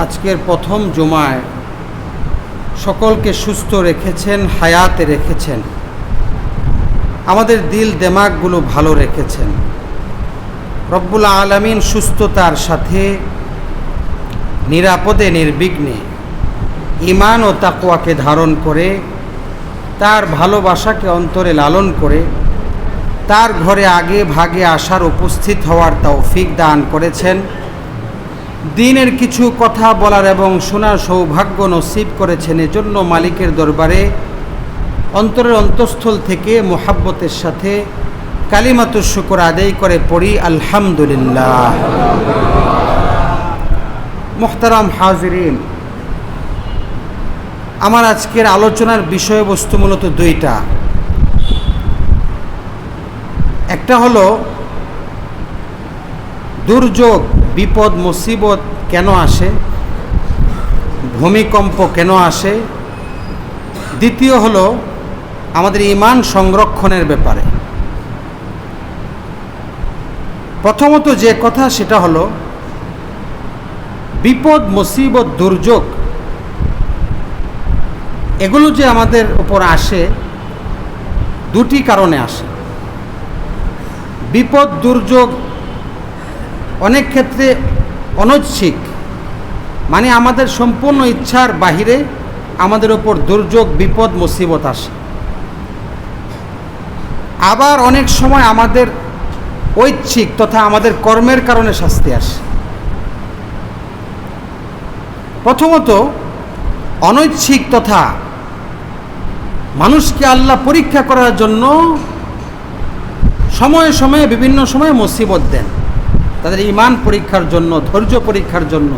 আজকের প্রথম জুমায় সকলকে সুস্থ রেখেছেন, হায়াতে রেখেছেন, আমাদের দিল দেমাগগুলো ভালো রেখেছেন। রব্বুল আলামিন সুস্থতার সাথে নিরাপদে নির্বিঘ্নে ঈমান ও তাকওয়াকে ধারণ করে, তার ভালোবাসাকে অন্তরে লালন করে, তার ঘরে আগে ভাগে আসার উপস্থিত হওয়ার তৌফিক দান করেছেন। দ্বীনের কিছু কথা বলার এবং শোনার সৌভাগ্য নসিব করেছেন। এজন্য মালিকের দরবারে অন্তরের অন্তঃস্থল থেকে মোহাব্বতের সাথে কালিমাতুশ শুকর আদায় করে পড়ি আলহামদুলিল্লাহ। মুহতারাম হাজিরিন, আমার আজকের আলোচনার বিষয়বস্তু মূলত দুইটা। একটা হলো দুর্যোগ, বিপদ, মুসিবত কেন আসে, ভূমিকম্প কেন আসে। দ্বিতীয় হলো আমাদের ঈমান সংরক্ষণের ব্যাপারে। প্রথমত যে কথা সেটা হলো বিপদ, মুসিবত, দুর্যোগ এগুলো যে আমাদের উপর আসে দুটি কারণে আসে। বিপদ দুর্যোগ অনেক ক্ষেত্রে অনৈচ্ছিক, মানে আমাদের সম্পূর্ণ ইচ্ছার বাহিরে আমাদের উপর দুর্যোগ, বিপদ, মুসিবত আসে। আবার অনেক সময় আমাদের ঐচ্ছিক তথা আমাদের কর্মের কারণে শাস্তি আসে। প্রথমত অনৈচ্ছিক তথা মানুষকে আল্লাহ পরীক্ষা করার জন্য সময়ে সময়ে বিভিন্ন সময়ে মুসিবত দেন, তাদের ঈমান পরীক্ষার জন্য, ধৈর্য পরীক্ষার জন্য,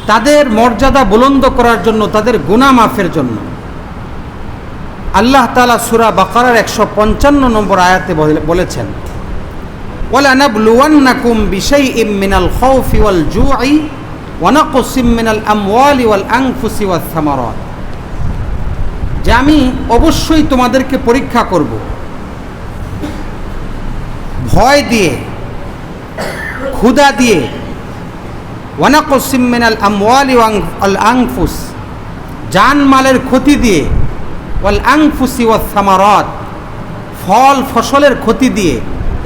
তাদের মর্যাদা বুলন্দ করার জন্য, তাদের গুনাহ মাফের জন্য। আল্লাহ তাআলা সূরা বাকারার 155 নম্বর আয়াতে বলেছেন, ওয়ালা নাবলুওয়ান্নাকুম বিশাইইম মিনাল খাউফি ওয়াল জুই ওয়া নাকসিম মিনাল আমওয়ালি ওয়াল আনফুসি ওয়াস সামারাত, যে আমি অবশ্যই তোমাদেরকে পরীক্ষা করব ভয় দিয়ে, ক্ষুধা দিয়ে, ওয়া নাকসিম মিনাল আমওয়ালি ওয়াল আনফুস, জানমালের ক্ষতি দিয়ে, ওয়াল আনফুসি ওয়াস সামারাত, ফল ফসলের ক্ষতি দিয়ে,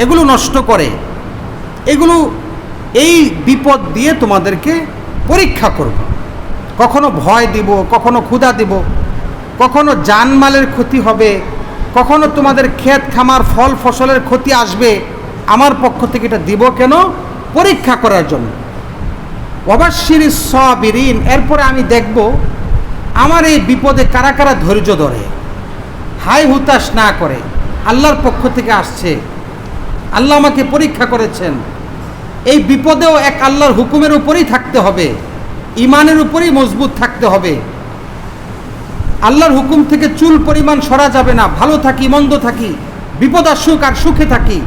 এগুলো নষ্ট করে, এগুলো এই বিপদ দিয়ে তোমাদেরকে পরীক্ষা করব। কখনো ভয় দিব, কখনো ক্ষুধা দিব, কখনো জানমালের ক্ষতি হবে, কখনো তোমাদের ক্ষেত খামার ফল ফসলের ক্ষতি আসবে। আমার পক্ষ থেকে এটা দিব কেন? পরীক্ষা করার জন্য। ওয়াবাশশিরিস সাবিরিন, এরপরে আমি দেখব আমার এই বিপদে কারা কারা ধৈর্য ধরে, হাই হুতাশ না করে। আল্লাহর পক্ষ থেকে আসছে, আল্লাহ আমাকে পরীক্ষা করেছেন। এই বিপদেও এক আল্লাহর হুকুমের উপরেই থাকতে হবে, ঈমানের উপরেই মজবুত থাকতে হবে। আল্লাহর হুকুম থেকে চুল পরিমাণ সরা যাবে না। ভালো থাকি, মন্দ থাকি, বিপদ আসুক আর সুখে থাকি,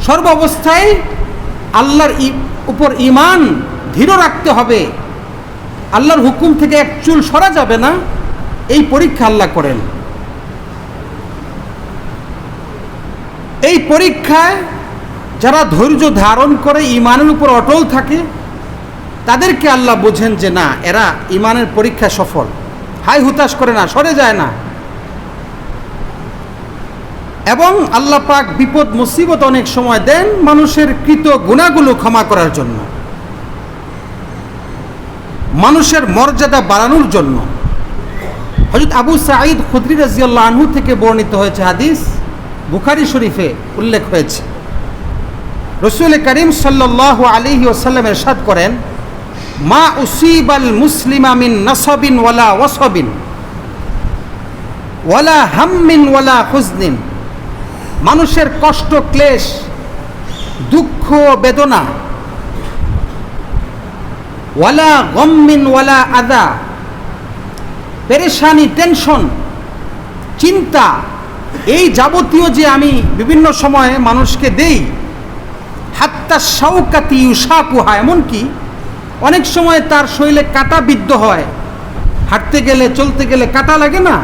সর্বাবস্থায় আল্লাহর উপর ঈমান দৃঢ় রাখতে হবে। আল্লাহর হুকুম থেকে এক চুল সরা যাবে না, এই পরীক্ষা আল্লাহ করেন। এই পরীক্ষায় যারা ধৈর্য ধারণ করে, ঈমানের উপর অটল থাকে, তাদেরকে আল্লাহ বোঝেন যে না, এরা ঈমানের পরীক্ষা সফল, হাই হুতাশ করে না, সরে যায় না। এবং আল্লাহ পাক বিপদ মুসিবত অনেক সময় দেন মানুষের কৃত গুনাহগুলো ক্ষমা করার জন্য, মানুষের মর্যাদা বাড়ানোর জন্য। হযরত আবু সাঈদ খুদরি রাদিয়াল্লাহু আনহু থেকে বর্ণিত হয়েছে, হাদিস বুখারী শরীফে উল্লেখ হয়েছে। রাসূল করিম সাল্লাল্লাহু আলাইহি ওয়াসাল্লাম ইরশাদ করেন, মা উসিবাল মুসলিমা মিন নাসাবিন ওয়ালা ওয়াসাবিন ওয়ালা হাম্মিন ওয়ালা হুজনিন, মানুষের কষ্ট, ক্লেশ, দুঃখ, বেদনা, ওয়ালা গম্মিন ওয়ালা আযা, পেরেশানি, টেনশন, চিন্তা, এই যাবতীয় যে আমি বিভিন্ন সময়ে মানুষকে দেই, হাত্তা শাওকাতি ইউশাকুহা, এমনকি অনেক সময় তার শরীরে কাঁটা বিদ্ধ হয়, হাঁটতে গেলে চলতে গেলে কাঁটা লাগে না,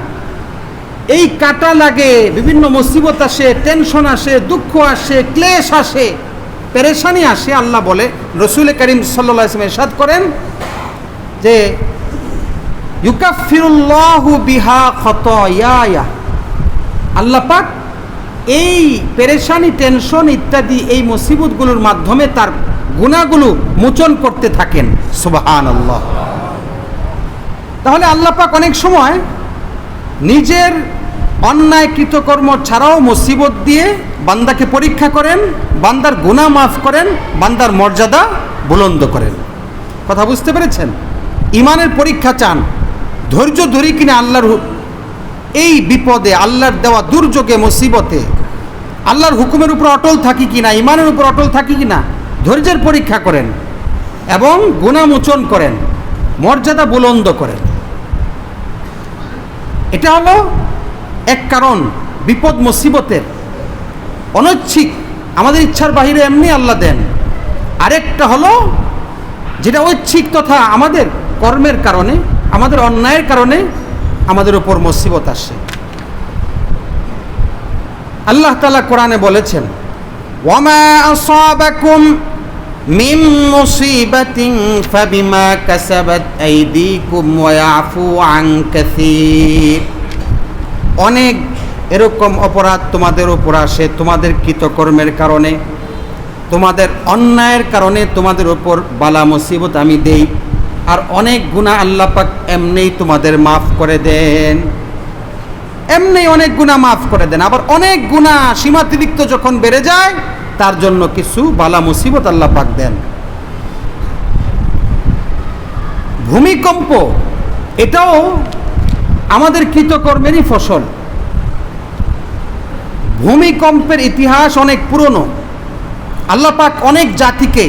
এই কাঁটা লাগে, বিভিন্ন মুসিবত আসে, টেনশন আসে, দুঃখ আসে, ক্লেশ আসে, পেরেশানি আসে, আল্লাহ বলে, রসুল করিম সাল্লাল্লাহু আলাইহি ওয়াসাল্লাম ইরশাদ করেন যে ইউকাফিরুল্লাহু বিহা খতায়ায়া, আল্লাহ পাক এই পেরেশানি, টেনশন ইত্যাদি এই মুসিবতগুলোর মাধ্যমে তার গুনাহগুলো মোচন করতে থাকেন। সুবহানাল্লাহ। তাহলে আল্লাহ পাক অনেক সময় নিজের অন্যায় কৃতকর্ম ছাড়াও মুসিবত দিয়ে বান্দাকে পরীক্ষা করেন, বান্দার গুনাহ মাফ করেন, বান্দার মর্যাদা বুলন্দ করেন। কথা বুঝতে পেরেছেন? ইমানের পরীক্ষা চান, ধৈর্য ধরি কিনা আল্লাহর এই বিপদে, আল্লাহর দেওয়া দুর্যোগে, মুসিবতে আল্লাহর হুকুমের উপর অটল থাকি কিনা, ইমানের উপর অটল থাকি কিনা, ধৈর্যের পরীক্ষা করেন এবং গুনাহ মোচন করেন, মর্যাদা বুলন্দ করেন। এটা হলো এক কারণ বিপদ মুসিবতের, অনৈচ্ছিক, আমাদের ইচ্ছার বাহিরে এমনি আল্লাহ দেন। আরেকটা হলো যেটা ঐচ্ছিক তথা আমাদের কর্মের কারণে, আমাদের অন্যায়ের কারণে আমাদের উপর মুসিবত আসে। আল্লাহ তাআলা কোরআনে বলেছেন, ওয়ামা আসাবাকুম মিন মুসিবাতিন ফাবিমা কাসাবাত আইদিকুম ওয়া ইয়াফু আন কাসীর। অনেক এরকম অপরাধ তোমাদের উপর আসে তোমাদের কৃতকর্মের কারণে, তোমাদের অন্যায়ের কারণে তোমাদের উপর বালা মুসিবত আমি দেই। আর অনেক গুনাহ আল্লাহ পাক এমনিই তোমাদের মাফ করে দেন, এমনি অনেক গুনাহ মাফ করে দেন। আবার অনেক গুনাহ সীমাতিরিক্ত যখন বেড়ে যায় তার জন্য কিছু বালা মুসিবত আল্লাহ পাক দেন। ভূমিকম্প এটাও আমাদের কৃতকর্মেরই ফসল। ভূমিকম্পের ইতিহাস অনেক পুরনো। আল্লাহ পাক অনেক জাতিকে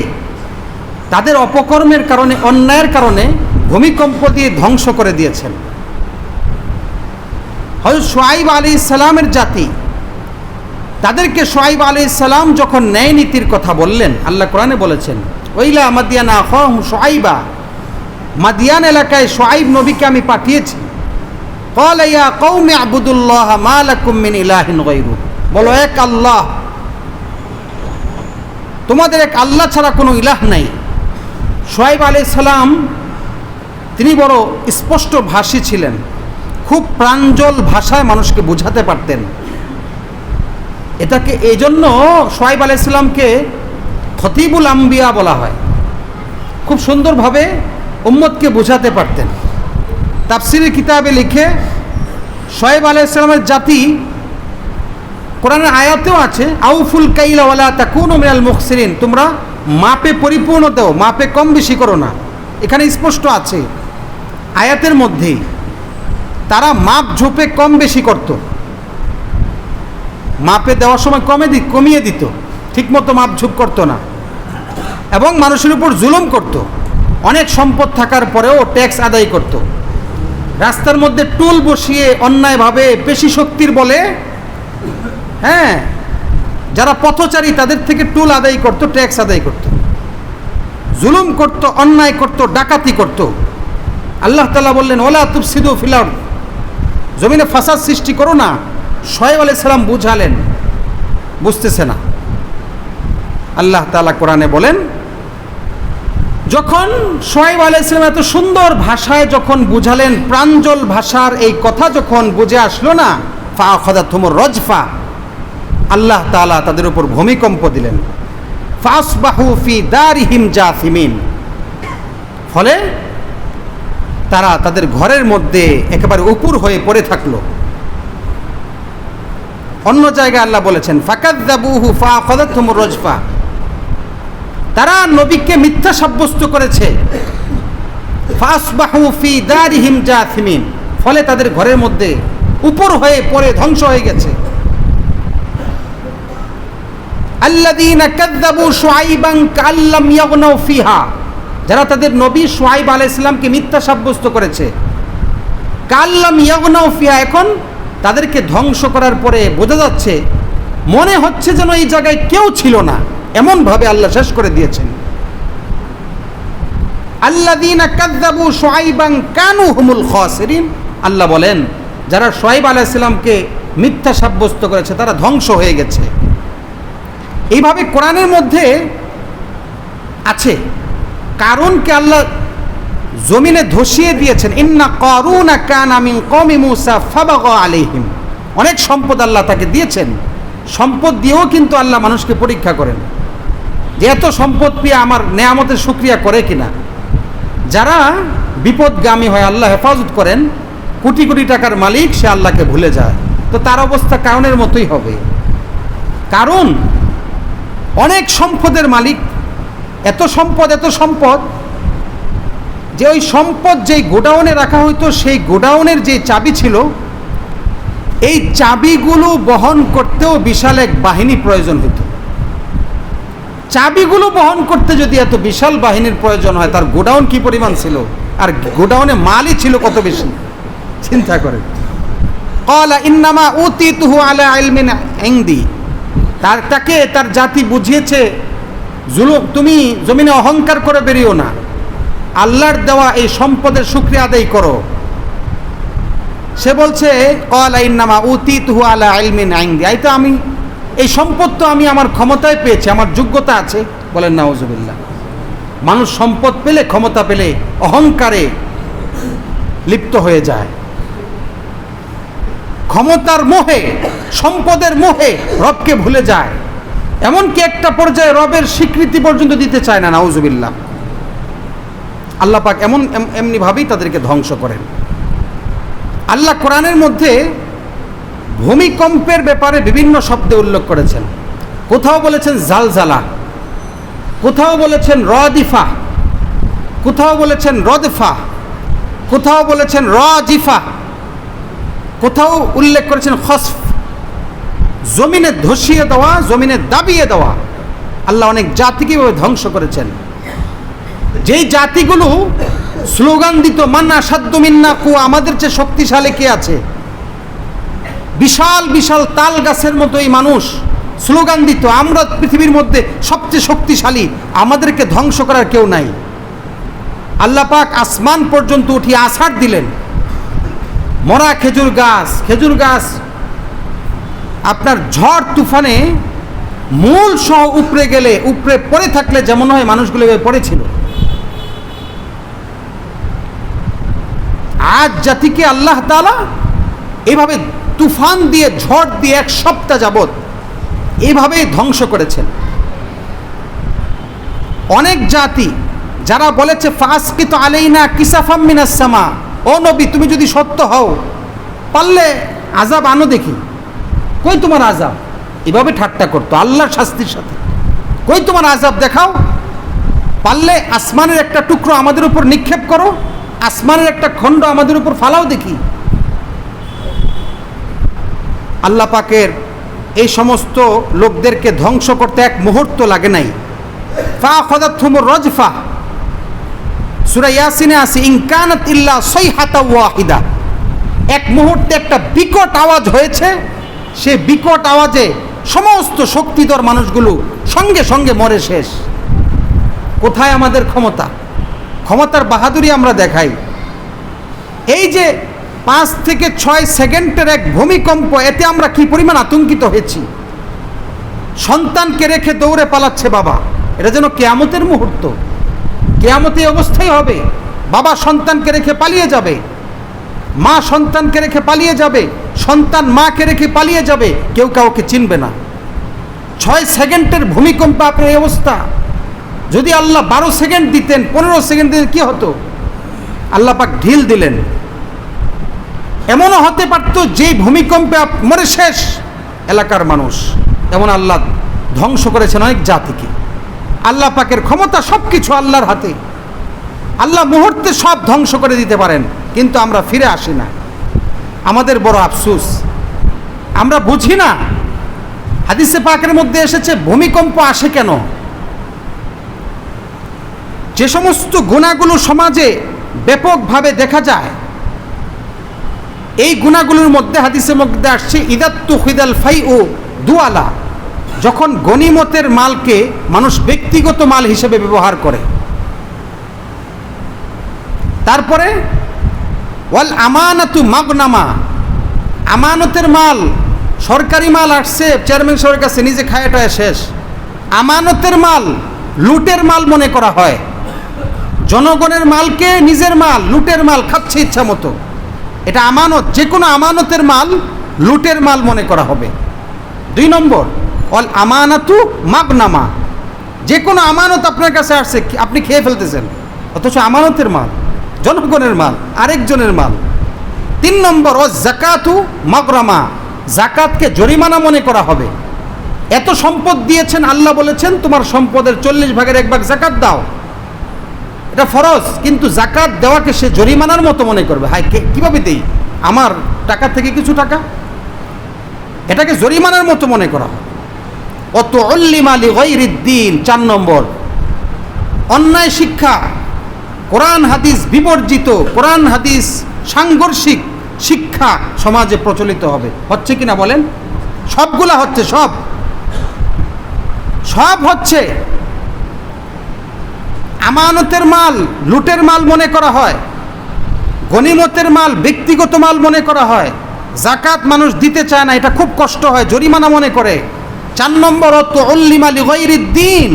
তাদের অপকর্মের কারণে, অন্যায়ের কারণে ভূমিকম্প দিয়ে ধ্বংস করে দিয়েছেন। হযরত শুআয়ব আলাইহিস সালামের জাতি, তাদেরকে শুআয়ব আলাইহিস সালাম যখন ন্যায় নীতির কথা বললেন, আল্লাহ কোরআনে বলেছেন, ওয়াইলা মাদিয়ানা আখাহুম শুআয়বা, মাদিয়ান এলাকায় শুআয়ব নবীকে আমি পাঠিয়েছি। ক্বালা ইয়া কওমি আবুদুল্লাহ মা লাকুম মিন ইলাহিন গায়রু, বলো এক আল্লাহ, তোমাদের এক আল্লাহ ছাড়া কোনো ইলাহ নাই। শুআয়ব আলাইহিস সালাম তিনি বড় স্পষ্ট ভাষী ছিলেন, খুব প্রাঞ্জল ভাষায় মানুষকে বোঝাতে পারতেন। এটাকে এই জন্য শুআয়ব আলাইহিস সালামকে খতিবুল আম্বিয়া বলা হয়। খুব সুন্দরভাবে উম্মতকে বোঝাতে পারতেন। তাফসীরের কিতাবে লিখে শুআয়ব আলাইহিস সালামের জাতি, কোরআনের আয়াতেও আছে, আউফুল কাইলা ওয়ালা তাকুনু মিনাল মুখসিরিন, তোমরা মাপে পরিপূর্ণ দাও, মাপে কম বেশি করো না। এখানে স্পষ্ট আছে আয়াতের মধ্যেই। তারা মাপ ঝোপে কম বেশি করত, মাপে দেওয়ার সময় কমিয়ে দিত, ঠিকমতো মাপ ঝোপ করতো না এবং মানুষের উপর জুলুম করত। অনেক সম্পদ থাকার পরেও ট্যাক্স আদায় করত। রাস্তার মধ্যে টুল বসিয়ে অন্যায়ভাবে পেশি শক্তির বলে, হ্যাঁ, যারা পথচারী তাদের থেকে টুল আদায় করত, ট্যাক্স আদায় করত, জুলুম করত, অন্যায় করত, ডাকাতি করত। আল্লাহ তাআলা বললেন, ওয়ালা তুফসিদু ফিল আরদ, জমিনে ফাসাদ সৃষ্টি করো না। শুআয়ব আলাইহিস সালাম বুঝালেন, বুঝতেছে না। আল্লাহ তাআলা কোরআনে বলেন, যখন শুআয়ব আলাইহিস সালাম এত সুন্দর ভাষায় যখন বুঝালেন, প্রাঞ্জল ভাষার এই কথা যখন বুঝে আসলো না, ফাআখাযাতহুমুর রাজফা, আল্লাহ তাআলা তাদের উপর ভূমিকম্প দিলেন। ফাসবাহু ফি দারিহিম জাসিমিন, ফলে তারা তাদের ঘরের মধ্যে একেবারে উপুর হয়ে পড়ে থাকলো। অন্য জায়গায় আল্লাহ বলেছেন, ফাকাযযাবুহু ফাআখাযাতহুমুর রাজফা, তারা নবীকে মিথ্যা সাব্যস্ত করেছে। ফাসবাহু ফি দারিহিম জাসিমিন, ফলে তাদের ঘরের মধ্যে উপর হয়ে পড়ে ধ্বংস হয়ে গেছে। আল্লাযীনা কাযযাবু শুআয়বান কাল্লাম ইয়াগনাউ ফিহা, যারা তাদের নবী শুআয়ব আলাইহিস সালামকে মিথ্যা সাব্যস্ত করেছে। কাল্লাম ইয়াগনাউ ফিহা, এখন তাদেরকে ধ্বংস করার পরে বোঝা যাচ্ছে, মনে হচ্ছে যেন এই জায়গায় কেউ ছিল না, এমনভাবে আল্লাহ শেষ করে দিয়েছেন। আল্লাযীনা কাযযাবু শুআয়বান কানু হুমুল খাসিরিন, আল্লাহ বলেন যারা শুআয়ব আলাইহিস সালামকে মিথ্যা সাব্যস্ত করেছে তারা ধ্বংস হয়ে গেছে। এইভাবে কোরআনের মধ্যে আছে কারুনকে আল্লাহ জমিনে ধসিয়ে দিয়েছেন। ইন্না কারুনা কানা মিন কওমি মূসা ফাবাগা আলাইহিম। অনেক সম্পদ আল্লাহ তাকে দিয়েছেন। সম্পদ দিয়েও কিন্তু আল্লাহ মানুষকে পরীক্ষা করেন যে এত সম্পদ পেয়ে আমার নেয়ামতের শুকরিয়া করে কিনা। যারা বিপদগামী হয়, আল্লাহ হেফাজত করেন, কোটি কোটি টাকার মালিক, সে আল্লাহকে ভুলে যায়, তো তার অবস্থা কারণের মতোই হবে। কারণ অনেক সম্পদের মালিক, এত সম্পদ যে ওই সম্পদ যেই গোডাউনে রাখা হইতো, সেই গোডাউনের যে চাবি ছিল, এই চাবিগুলো বহন করতেও বিশাল এক বাহিনী প্রয়োজন হতো। চাবিগুলো বহন করতে যদি এত বিশাল বাহিনীর প্রয়োজন হয়, তার গোডাউন কি পরিমাণ ছিল, আর গোডাউনে মালই ছিল কত বেশি, চিন্তা করেন। ক্বালা ইন্নামা উতিতুহু আলা ইলমিন ইনদি। তার জাতি বুঝিয়েছে, তুমি জমিনে অহংকার করে বেরিও না, আল্লাহর দেওয়া এই সম্পদের শুকরিয়া আদায় করো। সে বলছে ক্বালা ইন্নামা উতিতুহু আলা ইলমিন ইনদি, এই সম্পদ তো আমি আমার ক্ষমতায় পেয়েছি, আমার যোগ্যতা আছে। বলেন নাউজুবিল্লাহ। মানুষ সম্পদ পেলে, ক্ষমতা পেলে অহংকারে লিপ্ত হয়ে যায়, ক্ষমতার মোহে, সম্পদের মোহে রবকে ভুলে যায়, এমনকি একটা পর্যায়ে রবের স্বীকৃতি পর্যন্ত দিতে চায় না। নাউজুবিল্লাহ। আল্লাহ পাক এমনিভাবেই তাদেরকে ধ্বংস করেন। আল্লাহ কোরআনের মধ্যে ভূমিকম্পের ব্যাপারে বিভিন্ন শব্দে উল্লেখ করেছেন। কোথাও বলেছেন জালজালা, কোথাও বলেছেন রদিফা, কোথাও বলেছেন রদফা, কোথাও বলেছেন রাজিফা, কোথাও উল্লেখ করেছেন খসফ, জমিনে ধসিয়ে দেওয়া, জমিনে দাবিয়ে দেওয়া। আল্লাহ অনেক জাতিকে ধ্বংস করেছেন। যেই জাতিগুলো স্লোগান দিত মান্না সাদ্দু মিন্না কুয়া, আমাদের চেয়ে শক্তিশালী কে আছে, বিশাল বিশাল তাল গাছের মতো এই মানুষ স্লোগান দিত, আমরা পৃথিবীর মধ্যে সবচেয়ে শক্তিশালী, আমাদেরকে ধ্বংস করার কেউ নাই। আল্লাহ পাক আসমান পর্যন্ত উঠিয়ে আছাড় দিলেন। মরা খেজুর গাছ আপনার ঝড় তুফানে মূল সহ উপরে পড়ে থাকলে যেমন হয়, মানুষগুলো পড়েছিল। আজ জাতিকে আল্লাহ তাআলা এভাবে তুফান দিয়ে, ঝড় দিয়ে 1 সপ্তাহ যাবত এইভাবেই ধ্বংস করেছেন। অনেক জাতি যারা বলেছে ফাসকিত আলাইনা কিসাফাম মিনাস সামা, ও নবী তুমি যদি সত্য হও পারলে আযাব আনো দেখি, কই তোমার আযাব, এভাবে ঠাট্টা করতো আল্লাহর শাস্তির সাথে। কই তোমার আযাব দেখাও, পারলে আসমানের একটা টুকরো আমাদের উপর নিক্ষেপ করো, আসমানের একটা খণ্ড আমাদের উপর ফালাও দেখি। আল্লাহ পাকের এই সমস্ত লোকদেরকে ধ্বংস করতে 1 মুহূর্ত লাগে নাই। ফাআখাযাতহুমুর রাজফা, সূরা ইয়াসিনে আছে ইন কানাত ইল্লা সাইহাতা ওয়াহিদা। 1 মুহূর্তে একটা বিকট আওয়াজ হয়েছে, সে বিকট আওয়াজে সমস্ত শক্তিধর মানুষগুলো সঙ্গে সঙ্গে মরে শেষ। কোথায় আমাদের ক্ষমতার বাহাদুরি আমরা দেখাই। এই যে 5 থেকে 6 সেকেন্ডের এক ভূমিকম্প, এতে আমরা কি পরিমাণ আতঙ্কিত হয়েছি। সন্তানকে রেখে দৌড়ে পালাচ্ছে বাবা, এটা যেন কিয়ামতের মুহূর্ত, কিয়ামতে অবস্থাই হবে। বাবা সন্তানকে রেখে পালিয়ে যাবে, মা সন্তানকে রেখে পালিয়ে যাবে, সন্তান মাকে রেখে পালিয়ে যাবে, কেউ কাউকে চিনবে না। 6 সেকেন্ডের ভূমিকম্প আপনার এই অবস্থা। যদি আল্লাহ 12 সেকেন্ড দিতেন, 15 সেকেন্ড দিতেন, কি হতো? আল্লাহ পাক ঢিল দিলেন। এমনও হতে পারত যে ভূমিকম্পে মরে শেষ এলাকার মানুষ। এমন আল্লাহ ধ্বংস করেছেন অনেক জাতিকে। আল্লাহ পাকের ক্ষমতা, সব কিছু আল্লাহর হাতে। আল্লাহ মুহূর্তে সব ধ্বংস করে দিতে পারেন, কিন্তু আমরা ফিরে আসি না। আমাদের বড় আফসোস, আমরা বুঝি না। হাদিসে পাকের মধ্যে এসেছে ভূমিকম্প আসে কেন। যে সমস্ত গুনাহগুলো সমাজে ব্যাপকভাবে দেখা যায়, এই গুনাহগুলোর মধ্যে হাদিসের মধ্যে আসছে ইদাত্তু খিদাল ফাইউ দুয়ালা, যখন গনিমতের মালকে মানুষ ব্যক্তিগত মাল হিসেবে ব্যবহার করে। তারপরে ওয়াল আমানাতু মাগনামা, আমানতের মাল, সরকারি মাল আসছে চেয়ারম্যান সাহেবের কাছে, নিজে খায়াটায় শেষ, আমানতের মাল লুটের মাল মনে করা হয়। জনগণের মালকে নিজের মাল, লুটের মাল খাচ্ছে ইচ্ছা মতো। এটা আমানত, যে কোনো আমানতের মাল লুটের মাল মনে করা হবে। 2 নম্বর, অল আমানাতু মাগনামা, যে কোনো আমানত আপনার কাছে আসছে, আপনি খেয়ে ফেলতেছেন, অথচ আমানতের মাল, জনগণের মাল, আরেকজনের মাল। 3 নম্বর, ও জাকাতু মাগরামা, জাকাতকে জরিমানা মনে করা হবে। এত সম্পদ দিয়েছেন, আল্লাহ বলেছেন তোমার সম্পদের 40 ভাগের 1 ভাগ জাকাত দাও, এটা ফরজ, কিন্তু জাকাত দেওয়াকে সে জরিমানার মতো মনে করবে। হাই, কিভাবে দেই, আমার টাকা থেকে কিছু টাকা, এটাকে জরিমানার মতো মনে করা হয়। অত উল্লিমা লিগাইরিদ্দিন। 4 নম্বর, অন্যায় শিক্ষা, কোরআন হাদিস বিবর্জিত, কোরআন হাদিস সাংঘর্ষিক শিক্ষা সমাজে প্রচলিত হবে। হচ্ছে কিনা বলেন? সবগুলা হচ্ছে, সব হচ্ছে। আমানতের মাল লুটের মাল মনে করা হয়, গনিমতের মাল ব্যক্তিগত মাল মনে করা হয়, জাকাত মানুষ দিতে চায় না, এটা খুব কষ্ট হয়, জরিমানা মনে করে। 4 নম্বর, অত উল্লিমা লিগাইরিদ্দিন,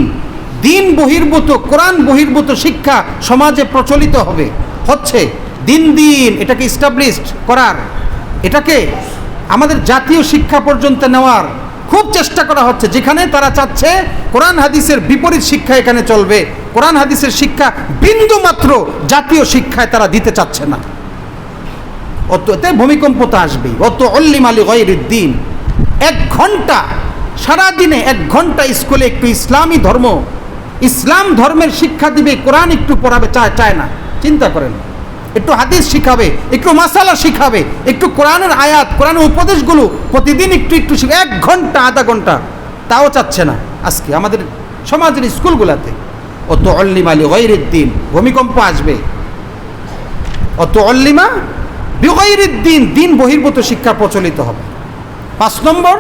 দিন বহির্ভূত, কোরআন বহির্ভূত শিক্ষা সমাজে প্রচলিত হবে, হচ্ছে। দিন এটাকে ইস্টাবলিশড করার, এটাকে আমাদের জাতীয় শিক্ষা পর্যন্ত নেওয়ার খুব চেষ্টা করা হচ্ছে, যেখানে তারা চাচ্ছে কোরআন হাদিসের বিপরীত শিক্ষা এখানে চলবে। কোরআন হাদিসের শিক্ষা বিন্দু মাত্র জাতীয় শিক্ষায় তারা দিতে চাচ্ছে না। অতএব ভূমিকম্প তো আসবেই। অত উল্লিমা লিগাইরিদ্দিন, 1 ঘন্টা সারাদিনে 1 ঘন্টা স্কুলে একটু ইসলামী ধর্ম, ইসলাম ধর্মের শিক্ষা দিবে, কোরআন একটু পড়াবে, চায় না। চিন্তা করেন, একটু হাদিস শিখাবে, একটু মাসালা শিখাবে, একটু কোরআনের আয়াত, কোরআনের উপদেশগুলো প্রতিদিন একটু 1 ঘন্টা, আধা ঘন্টা, তাও চাচ্ছে না আজকে আমাদের সমাজের স্কুলগুলোতে। অত উল্লিমা লিগাইরিদ্দিন, ভূমিকম্প আসবে। অত উল্লিমা বিগাইরিদ্দিন, দিন বহির্ভূত শিক্ষা প্রচলিত হবে। 5 নম্বর,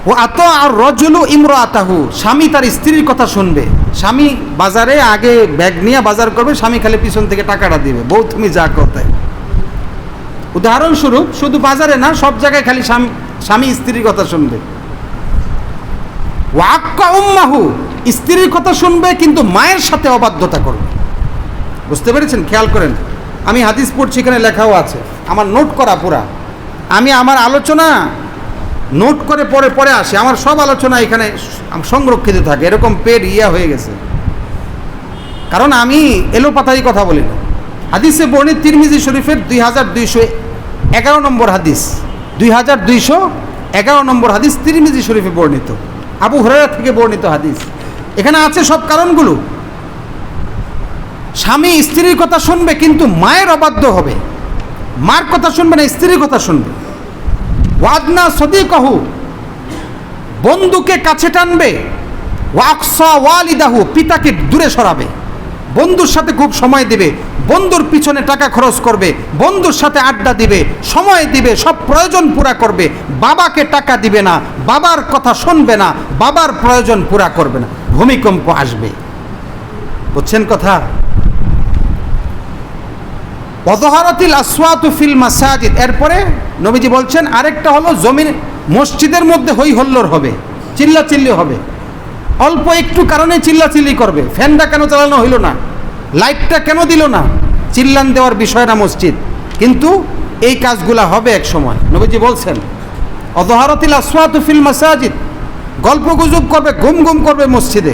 ও আত আর রজুলু ইমরাতাহু, স্বামী তার স্ত্রীর কথা শুনবে। স্বামী বাজারে আগে ব্যাগ নিয়ে বাজার করবে, স্বামী খালি পিছন থেকে টাকাটা দিবে, বউ তুমি যা কোথায়। উদাহরণস্বরূপ, শুধু বাজারে না, সব জায়গায় খালি স্বামী স্ত্রীর কথা শুনবে। ওয়াক্কা উম্মাহু, স্ত্রীর কথা শুনবে কিন্তু মায়ের সাথে অবাধ্যতা করবে। বুঝতে পেরেছেন? খেয়াল করেন, আমি হাদিস পড়ছি, এখানে লেখাও আছে, আমার নোট করা পুরা। আমি আমার আলোচনা নোট করে পরে আসে, আমার সব আলোচনা এখানে সংরক্ষিত থাকে, এরকম পেড হয়ে গেছে, কারণ আমি এলোপাতারি কথা বলি না। হাদিসে বর্ণিত তিরমিজি শরীফের 2211 নম্বর হাদিস, 2211 নম্বর হাদিস তিরমিজি শরীফে বর্ণিত, আবু হুরায়রা থেকে বর্ণিত হাদিস। এখানে আছে সব কারণগুলো। স্বামী স্ত্রীর কথা শুনবে কিন্তু মায়ের অবাধ্য হবে, মার কথা শুনবে না, স্ত্রীর কথা শুনবে। ওয়াদনা সদিকাহু, বন্ধুকে কাছে টানবে। ওয়াকসা ওয়ালিদাহু, পিতাকে দূরে সরাবে। বন্ধুর সাথে খুব সময় দিবে, বন্ধুর পিছনে টাকা খরচ করবে, বন্ধুর সাথে আড্ডা দিবে, সময় দিবে, সব প্রয়োজন পুরা করবে। বাবাকে টাকা দিবে না, বাবার কথা শুনবে না, বাবার প্রয়োজন পুরা করবে না। ভূমিকম্প আসবে, বুঝছেন কথা? ওয়াযহারাতিল আসওয়াতু ফিল মাসাজিদ, এরপরে নবীজি বলছেন আরেকটা হলো জমিন, মসজিদের মধ্যে হই হল্লোড় হবে, চিল্লাচিল্লি হবে, অল্প একটু কারণে চিল্লাচিল্লি করবে। ফ্যানটা কেন চালানো হইল না, লাইটটা কেন দিল না, চিল্লান দেওয়ার বিষয় না মসজিদ, কিন্তু এই কাজগুলা হবে এক সময়। নবীজি বলছেন ওয়াযহারাতিল আসওয়াতু ফিল মাসাজিদ, গল্পগুজব করবে, গুম করবে মসজিদে।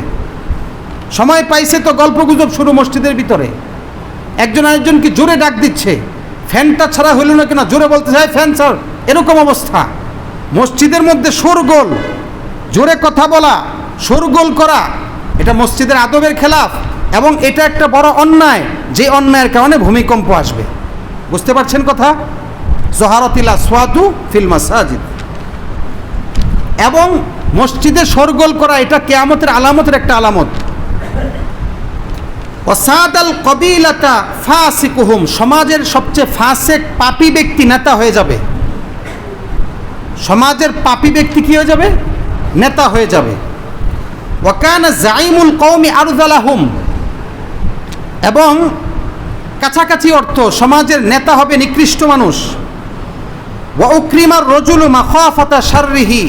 সময় পাইছে তো গল্পগুজব শুরু মসজিদের ভিতরে, একজন আরেকজনকে জোরে ডাক দিচ্ছে, ফ্যানটা ছাড়া হইল না কিনা জোরে বলতে চায়, ফ্যান ছাড়, এরকম অবস্থা। মসজিদের মধ্যে শোরগোল, জোরে কথা বলা, শোরগোল করা, এটা মসজিদের আদবের খেলাফ, এবং এটা একটা বড় অন্যায়, যে অন্যায়ের কারণে ভূমিকম্প আসবে। বুঝতে পারছেন কথা? যহারাতিল আসওয়াতু ফিল মাসাজিদ, এবং মসজিদে শোরগোল করা এটা কিয়ামতের আলামতের একটা আলামত। ওয়াসাদাল কবিলাতা ফাসিকুহুম, সমাজের সবচেয়ে ফাসেক পাপী ব্যক্তি নেতা হয়ে যাবে। সমাজের পাপী ব্যক্তি কি হয়ে যাবে? নেতা হয়ে যাবে। ওয়াকানা জাইমুল কওমি আরযালাহুম, এবং কাছাকাছি অর্থ সমাজের নেতা হবে নিকৃষ্ট মানুষ। ওয়া উকরিমার রাজুলু মাখাফাতা শাররিহি,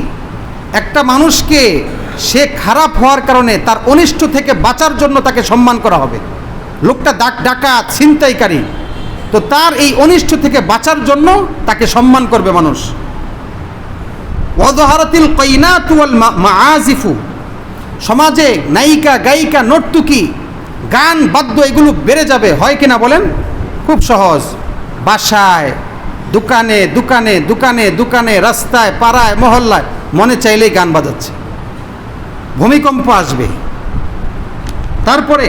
একটা মানুষকে সে খারাপ হওয়ার কারণে তার অনিষ্ট থেকে বাঁচার জন্য তাকে সম্মান করা হবে। লোকটা ডাকাত ছিনতাইকারী, তো তার এই অনিষ্ট থেকে বাঁচার জন্য তাকে সম্মান করবে মানুষ। ওয়াযহারাতিল কাইনাতু ওয়াল মাআজিফু, সমাজে নায়িকা গায়িকা নর্তকী গান বাদ্য এগুলো বেড়ে যাবে। হয় কিনা বলেন? খুব সহজ। বাসায়, দোকানে দোকানে দোকানে দোকানে, রাস্তায়, পাড়ায়, মহল্লায় মনে চাইলেই গান বাজাচ্ছে। ভূমিকম্প আসবে। তারপরে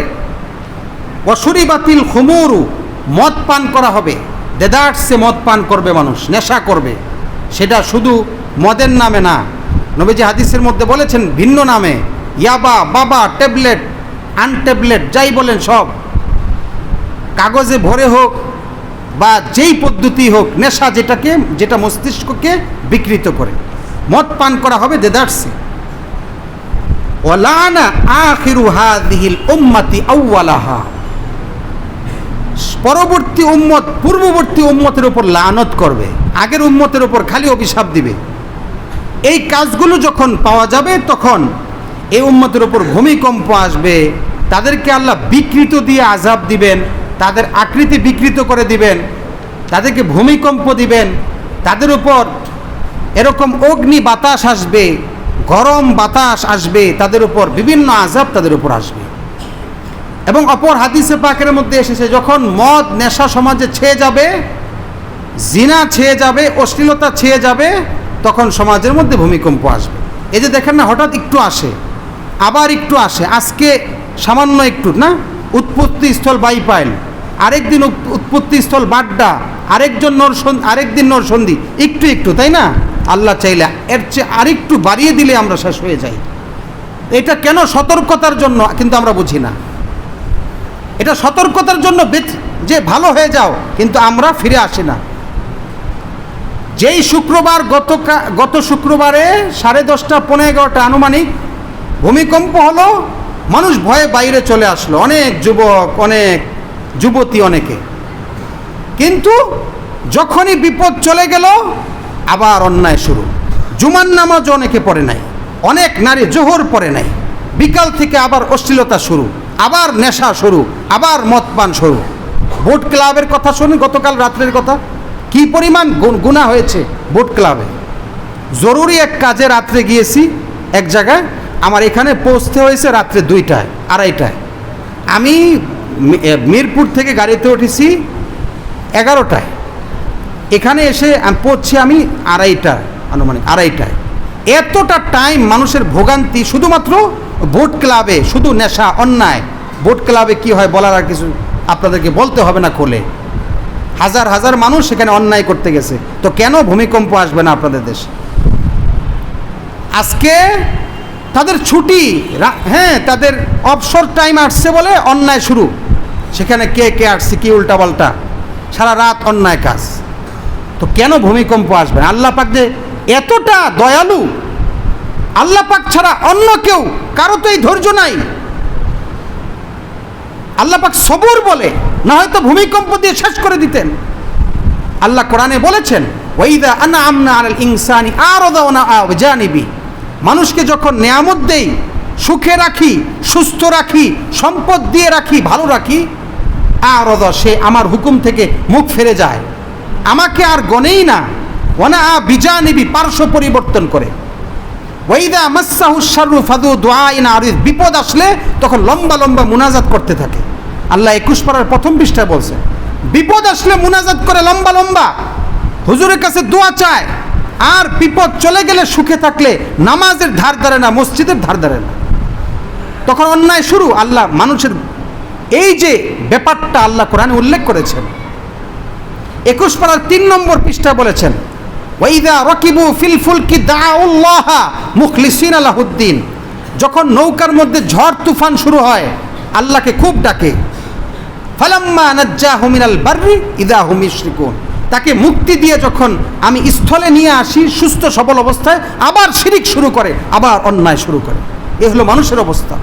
ওয়াশুরিবাতিল খুমুরু, মদ পান করা হবে। দেদারসে মদ পান করবে মানুষ, নেশা করবে। সেটা শুধু মদের নামে না, নবীজি হাদিসের মধ্যে বলেছেন ভিন্ন নামে, ইয়াবা, বাবা, ট্যাবলেট, আনট্যাবলেট যাই বলেন সব, কাগজে ভরে হোক বা যেই পদ্ধতি হোক, নেশা যেটা মস্তিষ্ককে বিকৃত করে, মদ পান করা হবে দেদারসে। ওয়ালানা আখিরু হাযিহিল উম্মতি আউওয়ালাহা, পরবর্তী উম্মত পূর্ববর্তী উম্মতের উপর লানত করবে, আগের উম্মতের উপর খালি অভিশাপ দিবে। এই কাজগুলো যখন পাওয়া যাবে তখন এই উম্মতের উপর ভূমিকম্প আসবে, তাদেরকে আল্লাহ বিকৃত দিয়ে আযাব দিবেন, তাদের আকৃতি বিকৃত করে দিবেন, তাদেরকে ভূমিকম্প দিবেন, তাদের উপর এরকম অগ্নি বাতাস আসবে, গরম বাতাস আসবে, তাদের উপর বিভিন্ন আযাব তাদের উপর আসবে। এবং অপর হাদিসে পাকের মধ্যে এসেছে, যখন মদ নেশা সমাজে ছেয়ে যাবে, জিনা ছেয়ে যাবে, অশ্লীলতা ছেয়ে যাবে, তখন সমাজের মধ্যে ভূমিকম্প আসবে। এই যে দেখেন না, হঠাৎ একটু আসে আবার একটু আসে, আজকে সামান্য একটু না, উৎপত্তি স্থল বাইপাইল, আরেকদিন উৎপত্তি স্থল বাড্ডা, আরেকদিন নরসন্ধি, একটু একটু, তাই না? আল্লাহ চাইলে এর চেয়ে আরেকটু বাড়িয়ে দিলে আমরা শেষ হয়ে যাই। এটা কেন? সতর্কতার জন্য, কিন্তু আমরা বুঝি না। এটা সতর্কতার জন্য যে ভালো হয়ে যাও, কিন্তু আমরা ফিরে আসি না। যেই শুক্রবার গত শুক্রবারে 10:30 পৌনে 11টা আনুমানিক ভূমিকম্প হলো, মানুষ ভয়ে বাইরে চলে আসলো, অনেক যুবক, অনেক যুবতী, অনেকে। কিন্তু যখনই বিপদ চলে গেল আবার অন্যায় শুরু। জুমার নামাজ অনেকে পড়ে নাই, অনেক নারী জোহর পড়ে নাই, বিকাল থেকে আবার অশ্লীলতা শুরু, আবার নেশা শুরু, আবার মদ পান শুরু। বোট ক্লাবের কথা শুনি, গতকাল রাত্রের কথা, কি পরিমাণ গুনাহ হয়েছে বোট ক্লাবে। জরুরি এক কাজে রাত্রে গিয়েছি এক জায়গায়, আমার এখানে পৌঁছতে হয়েছে রাত্রে 2টায় 2:30টায়। আমি মিরপুর থেকে গাড়িতে উঠেছি 11টায়, এখানে এসে পৌঁছছি আমি 2:30 আনুমানিক 2:30টায়। এতটা টাইম মানুষের ভোগান্তি শুধুমাত্র বোট ক্লাবে, শুধু নেশা, অন্যায়। বোট ক্লাবে কি হয় বলার আর কিছু আপনাদেরকে বলতে হবে না খোলে। হাজার হাজার মানুষ সেখানে অন্যায় করতে গেছে, তো কেন ভূমিকম্প আসবে না আপনাদের দেশে? আজকে তাদের ছুটি, হ্যাঁ, তাদের অবসর টাইম আসছে বলে অন্যায় শুরু। সেখানে কে আসছে, কি উল্টাপাল্টা, সারা রাত অন্যায় কাজ। তো কেন ভূমিকম্প আসবে? আল্লাহ পাক যে এতটা দয়ালু, আল্লাহ পাক ছাড়া অন্য কেউ কারো তো এই ধৈর্য নাই। আল্লাহ পাক সবুর বলে, না হয়তো ভূমিকম্প দিয়ে শেষ করে দিতেন। আল্লাহ কোরআনে বলেছেন, ওয়াইদা আনআমনা আলাল ইনসানি আরাদা ওয়া নাআ বিজানিবি, মানুষকে যখন নেয়ামত দেই, সুখে রাখি, সুস্থ রাখি, সম্পদ দিয়ে রাখি, ভালো রাখি, আরাদা, সে আমার হুকুম থেকে মুখ ফিরে যায়, আমাকে আর গনেই না। ওয়া নাআ বিজানিবি, পার্শ্ব পরিবর্তন করে। ওয়াইদা মাসসাহু শাররু ফাদু দুআইন আরিদ, বিপদ আসলে তখন লম্বা লম্বা মুনাজাত করতে থাকে। আল্লাহ 21 পারার প্রথম পৃষ্ঠায় বলছে, বিপদ আসলে মুনাজাত করে লম্বা লম্বা, হুজুরের কাছে দোয়া চায়। আর বিপদ চলে গেলে, সুখে থাকলে নামাজের ধার ধারে না, মসজিদের ধার ধারে না, তখন অন্যায় শুরু। আল্লাহ মানুষের এই যে ব্যাপারটা আল্লাহ কোরআনে উল্লেখ করেছেন। 21 পারার 3 নম্বর পৃষ্ঠায় বলেছেন, ওয়াইদা রাকিবু ফিল ফুলকি দাউল্লাহ মুখলিসিনা লাহুদ্দিন, যখন নৌকার মধ্যে ঝড় তুফান শুরু হয় আল্লাহকে খুব ডাকে। ফালাম্মা নাজ্জাহুম মিনাল বাররি ইযা হুম ইউশরিকুন, তাকে মুক্তি দিয়ে যখন আমি স্থলে নিয়ে আসি সুস্থ সবল অবস্থায়, আবার শিরিক শুরু করে, আবার অন্যায় শুরু করে। এ হলো মানুষের অবস্থা।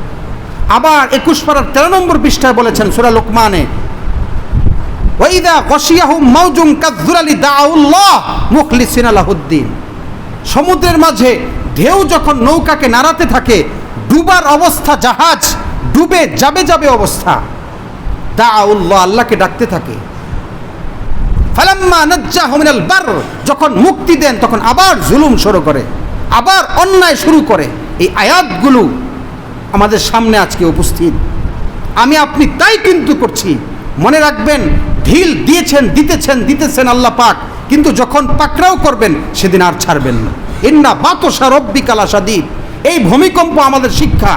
আবার 21 পারার 13 নম্বর পৃষ্ঠায় বলেছেন সূরা লোকমানে, ওয়াইদা গাশিয়াহুম মাউজুন কাযযুলালি দাউল্লাহ মুখলিসিনা লাহুদ্দিন, সমুদ্রের মাঝে ঢেউ যখন নৌকাকে নাড়াতে থাকে, ডুবার অবস্থা, জাহাজ ডুবে যাবে অবস্থা, দাউল্লাহ, আল্লাহকে ডাকতে থাকে। ফালাম্মা নাজ্জাহুম মিনাল বার, যখন মুক্তি দেন তখন আবার জুলুম শুরু করে, আবার অন্যায় শুরু করে। এই আয়াতগুলো আমাদের সামনে আজকে উপস্থিত। আমি আপনি তাই কিন্তু করছি। মনে রাখবেন, ঢিল দিতেছেন আল্লাহ পাক, কিন্তু যখন পাকড়াও করবেন সেদিন আর ছাড়বেন না। ইন্না বাতশা রব্বিকা লাশাদীদ। এই ভূমিকম্প আমাদের শিক্ষা।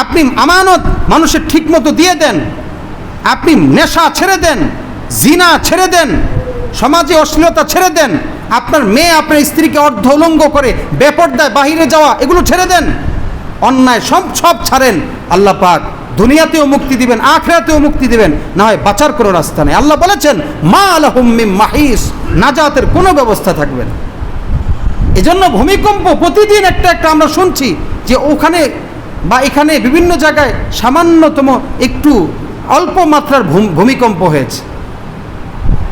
আপনি আমানত মানুষের ঠিক মতো দিয়ে দেন, আপনি নেশা ছেড়ে দেন, জিনা ছেড়ে দেন, সমাজে অশ্লীলতা ছেড়ে দেন, আপনার মেয়ে আপনার স্ত্রীকে অর্ধ উলঙ্গ করে বেপরদায় বাহিরে যাওয়া, এগুলো ছেড়ে দেন, অন্যায় সব ছাড়েন। আল্লাহ পাক দুনিয়াতেও মুক্তি দিবেন, আখিরাতেও মুক্তি দিবেন, না হয় বাঁচার কোনো রাস্তা নেই। আল্লাহ বলেছেন মা লাহুম মিন মাহিস, নাজাতের কোনো ব্যবস্থা থাকবে না। এজন্য ভূমিকম্প প্রতিদিন একটা আমরা শুনছি যে ওখানে বা এখানে বিভিন্ন জায়গায় সামান্যতম একটু অল্প মাত্রার ভূমিকম্প হয়েছে।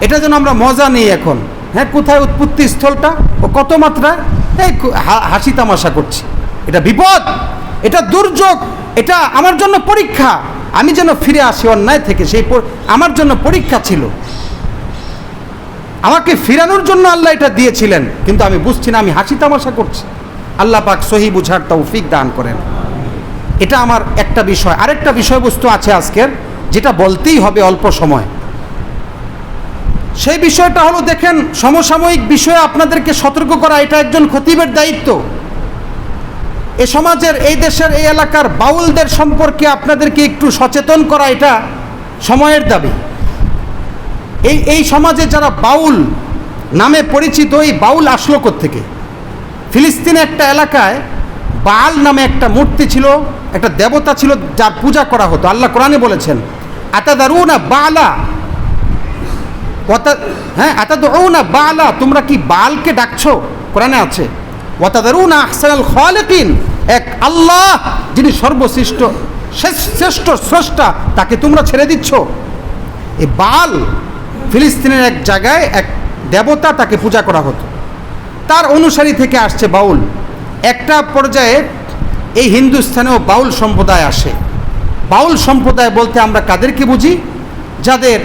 এটা যেন আমরা মজা নিই এখন। হ্যাঁ, কোথায় উৎপত্তি স্থলটা ও কত মাত্রা, এই হাসি তামাশা করছি। এটা বিপদ, এটা দুর্যোগ, এটা আমার জন্য পরীক্ষা। আমি যেন ফিরে আসি অন্যায় থেকে, সেই আমার জন্য পরীক্ষা ছিল। আমাকে ফিরানোর জন্য আল্লাহ এটা দিয়েছিলেন, কিন্তু আমি বুঝছি না, আমি হাসি তামাশা করছি। আল্লাহ পাক সহি বুঝার তৌফিক দান করেন। এটা আমার একটা বিষয়। আরেকটা বিষয়বস্তু আছে আজকের, যেটা বলতেই হবে অল্প সময়। সেই বিষয়টা হলো, দেখেন, সমসাময়িক বিষয়ে আপনাদেরকে সতর্ক করা এটা একজন খতিবের দায়িত্ব। এ সমাজের, এই দেশের, এই এলাকার বাউলদের সম্পর্কে আপনাদেরকে একটু সচেতন করা এটা সময়ের দাবি। এই সমাজে যারা বাউল নামে পরিচিত, এই বাউল আসলো কোত্থেকে? ফিলিস্তিনে একটা এলাকায় বাল নামে একটা মূর্তি ছিল, একটা দেবতা ছিল যার পূজা করা হতো। আল্লাহ কোরআনে বলেছেন আতাদারুনা বালা, হ্যাঁ, আতাদউনা বালা, তোমরা কি বালকে ডাকছো? কোরআনে আছে ওয়াতাদারুনা আহসানাল খালিকিন, এক আল্লাহ যিনি সর্বশ্রেষ্ঠ, শ্রেষ্ঠ স্রষ্টা, তাকে তোমরা ছেড়ে দিচ্ছ। এই বাল ফিলিস্তিনের এক জায়গায় এক দেবতা, তাকে পূজা করা হতো। তার অনুসারী থেকে আসছে বাউল। একটা পর্যায়ে এই হিন্দুস্থানেও বাউল সম্প্রদায় আসে। বাউল সম্প্রদায় বলতে আমরা কাদেরকে বুঝি? যাদের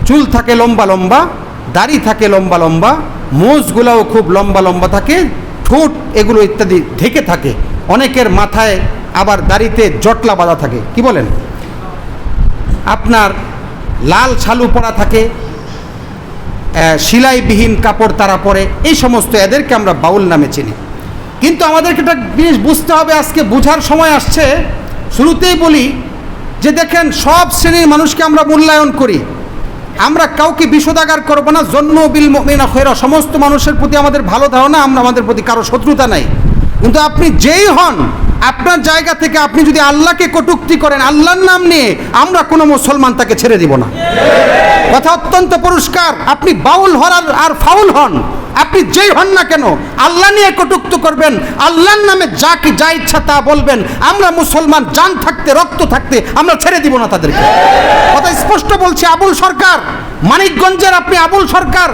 চুল থাকে লম্বা লম্বা, দাড়ি থাকে লম্বা লম্বা, মোজগুলাও খুব লম্বা লম্বা থাকে, ঠোঁট এগুলো ইত্যাদি ঢেকে থাকে, অনেকের মাথায় আবার দাড়িতে জটলা বাঁধা থাকে, কি বলেন, আপনার লাল ছালু পরা থাকে, সেলাইবিহীন কাপড় তারা পরে, এই সমস্ত এদেরকে আমরা বাউল নামে চিনি। কিন্তু আমাদেরকে একটা জিনিস বুঝতে হবে, আজকে বোঝার সময় আসছে। শুরুতেই বলি যে দেখেন, সব শ্রেণীর মানুষকে আমরা মূল্যায়ন করি, আমরা কাউকে বিষোদাগার করবো না। জন্য বিল মুমিনা খায়রা, সমস্ত মানুষের প্রতি আমাদের ভালো ধারণা, আমাদের প্রতি কারো শত্রুতা নাই। কিন্তু আপনি যেই হন, আপনার জায়গা থেকে আপনি যদি আল্লাহকে কটূক্তি করেন আল্লাহর নাম নিয়ে, আমরা কোনো মুসলমান তাকে ছেড়ে দিব না। কথা অত্যন্ত পরিষ্কার। আপনি বাউল হন আর ফাউল হন, আপনি যেই হন না কেন, আল্লাহ নিয়ে কটূক্তি করবেন, আল্লাহর নামে যা ইচ্ছা তা বলবেন, আমরা মুসলমান জান থাকতে রক্ত থাকতে আমরা ছেড়ে দিব না তাদেরকে। কথা স্পষ্ট বলছি। আবুল সরকার, মানিকগঞ্জের আপনি আবুল সরকার,